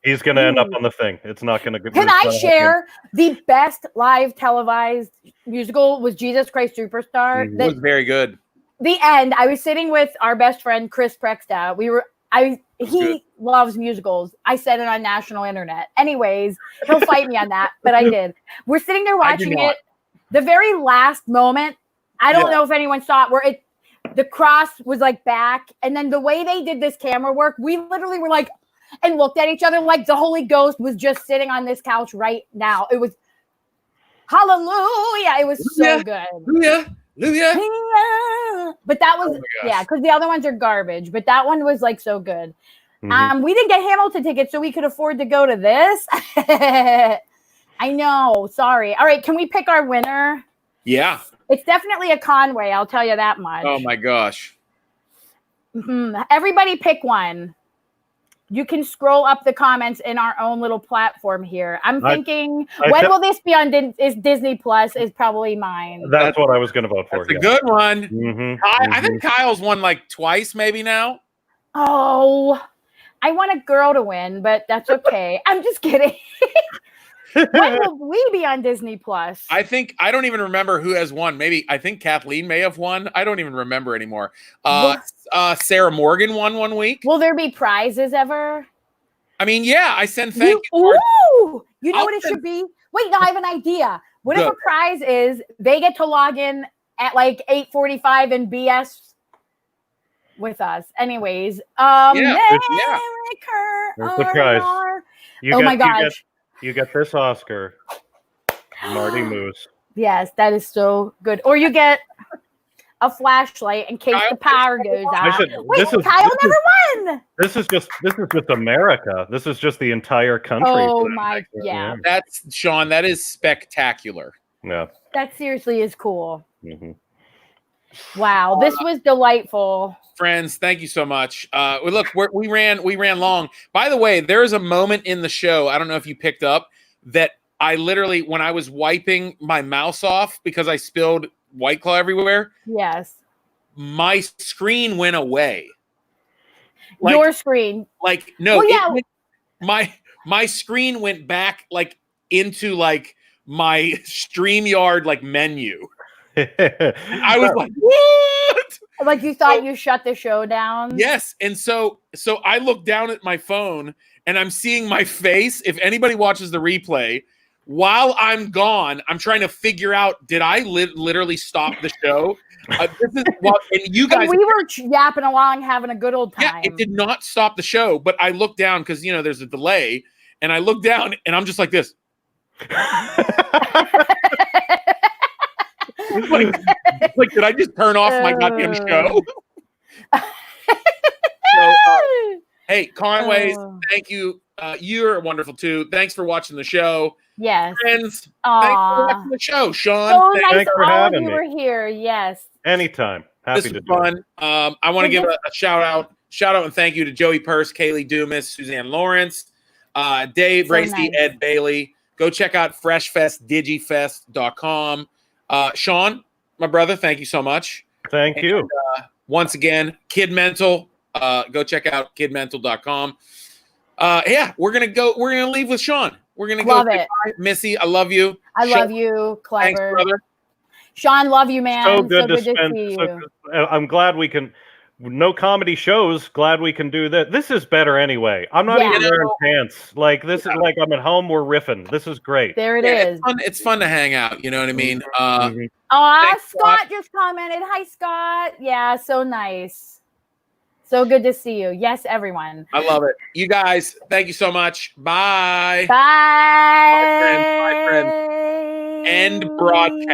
He's going to end up on the thing. It's not going to. Can I share the best live televised musical was Jesus Christ Superstar? It was very good. The end. I was sitting with our best friend Chris Prexta. He loves musicals. I said it on national internet. Anyways, he'll fight me on that, but I did. We're sitting there watching it. The very last moment, I don't know if anyone saw it, where the cross was like back, and then the way they did this camera work, we literally were like, and looked at each other like the Holy Ghost was just sitting on this couch right now. It was hallelujah. It was so good. Hallelujah. But that was because the other ones are garbage. But that one was like so good. We didn't get Hamilton tickets, so we could afford to go to this. I know. Sorry. All right, can we pick our winner? Yeah. It's definitely a Conway, I'll tell you that much. Oh my gosh. Everybody pick one. You can scroll up the comments in our own little platform here. I'm thinking, when will this be on Disney Plus is probably mine. That's what I was going to vote for. That's a good one. I think Kyle's won like twice maybe now. Oh, I want a girl to win, but that's okay. I'm just kidding. When will we be on Disney Plus? I don't even remember who has won. Maybe I think Kathleen may have won. I don't even remember anymore. Sarah Morgan won one week. Will there be prizes ever? I mean, yeah, I send thank you. Ooh, you know what it should be? Wait, no, I have an idea. What if a prize is they get to log in at like 8:45 and BS with us? Anyways, There's the prize. My gosh. You get this Oscar, Marty Moose. Yes, that is so good. Or you get a flashlight in case the power goes out. Kyle never won. This is just America. This is just the entire country. Oh my, yeah. That's Sean. That is spectacular. Yeah. That seriously is cool. Wow, this was delightful. Friends, thank you so much. Look, we ran long. By the way, there is a moment in the show, I don't know if you picked up, that I literally, when I was wiping my mouse off because I spilled White Claw everywhere. Yes. My screen went away. Your screen. Like, no, my screen went back like into like my StreamYard like menu. I was like, what? Like you thought you shut the show down? Yes. And so I look down at my phone and I'm seeing my face. If anybody watches the replay, while I'm gone, I'm trying to figure out, did I literally stop the show? This is and you guys. And we were yapping along, having a good old time. Yeah, it did not stop the show, but I looked down because there's a delay, and I looked down and I'm just like this. like, did I just turn off my goddamn show? So, hey, Conways, thank you. You're wonderful too. Thanks for watching the show. Yes. Friends, thanks for watching the show. Sean, so nice thanks for all of having you me. were here. Yes. Anytime. Happy this to was do it. fun. I want to give a shout out and thank you to Joey Purse, Kayleigh Dumas, Suzanne Lawrence, Day Bracey, nice. Ed Bailey. Go check out freshfestdigifest.com. Sean, my brother, thank you so much. Thank you. Once again, Kidmental. Go check out kidmental.com. We're gonna leave with Sean. We're gonna Love go. it. Missy, I love you. I love you, Kleiber. Thanks, brother. Sean, love you, man. So good to see spend. you. I'm glad we can. No comedy shows. Glad we can do that. This is better anyway. I'm not even wearing pants. Like this is like I'm at home. We're riffing. This is great. There it is. It's fun to hang out. You know what I mean? Scott just commented. Hi, Scott. Yeah, so nice. So good to see you. Yes, everyone. I love it. You guys, thank you so much. Bye. Bye. Bye, friends. End broadcast.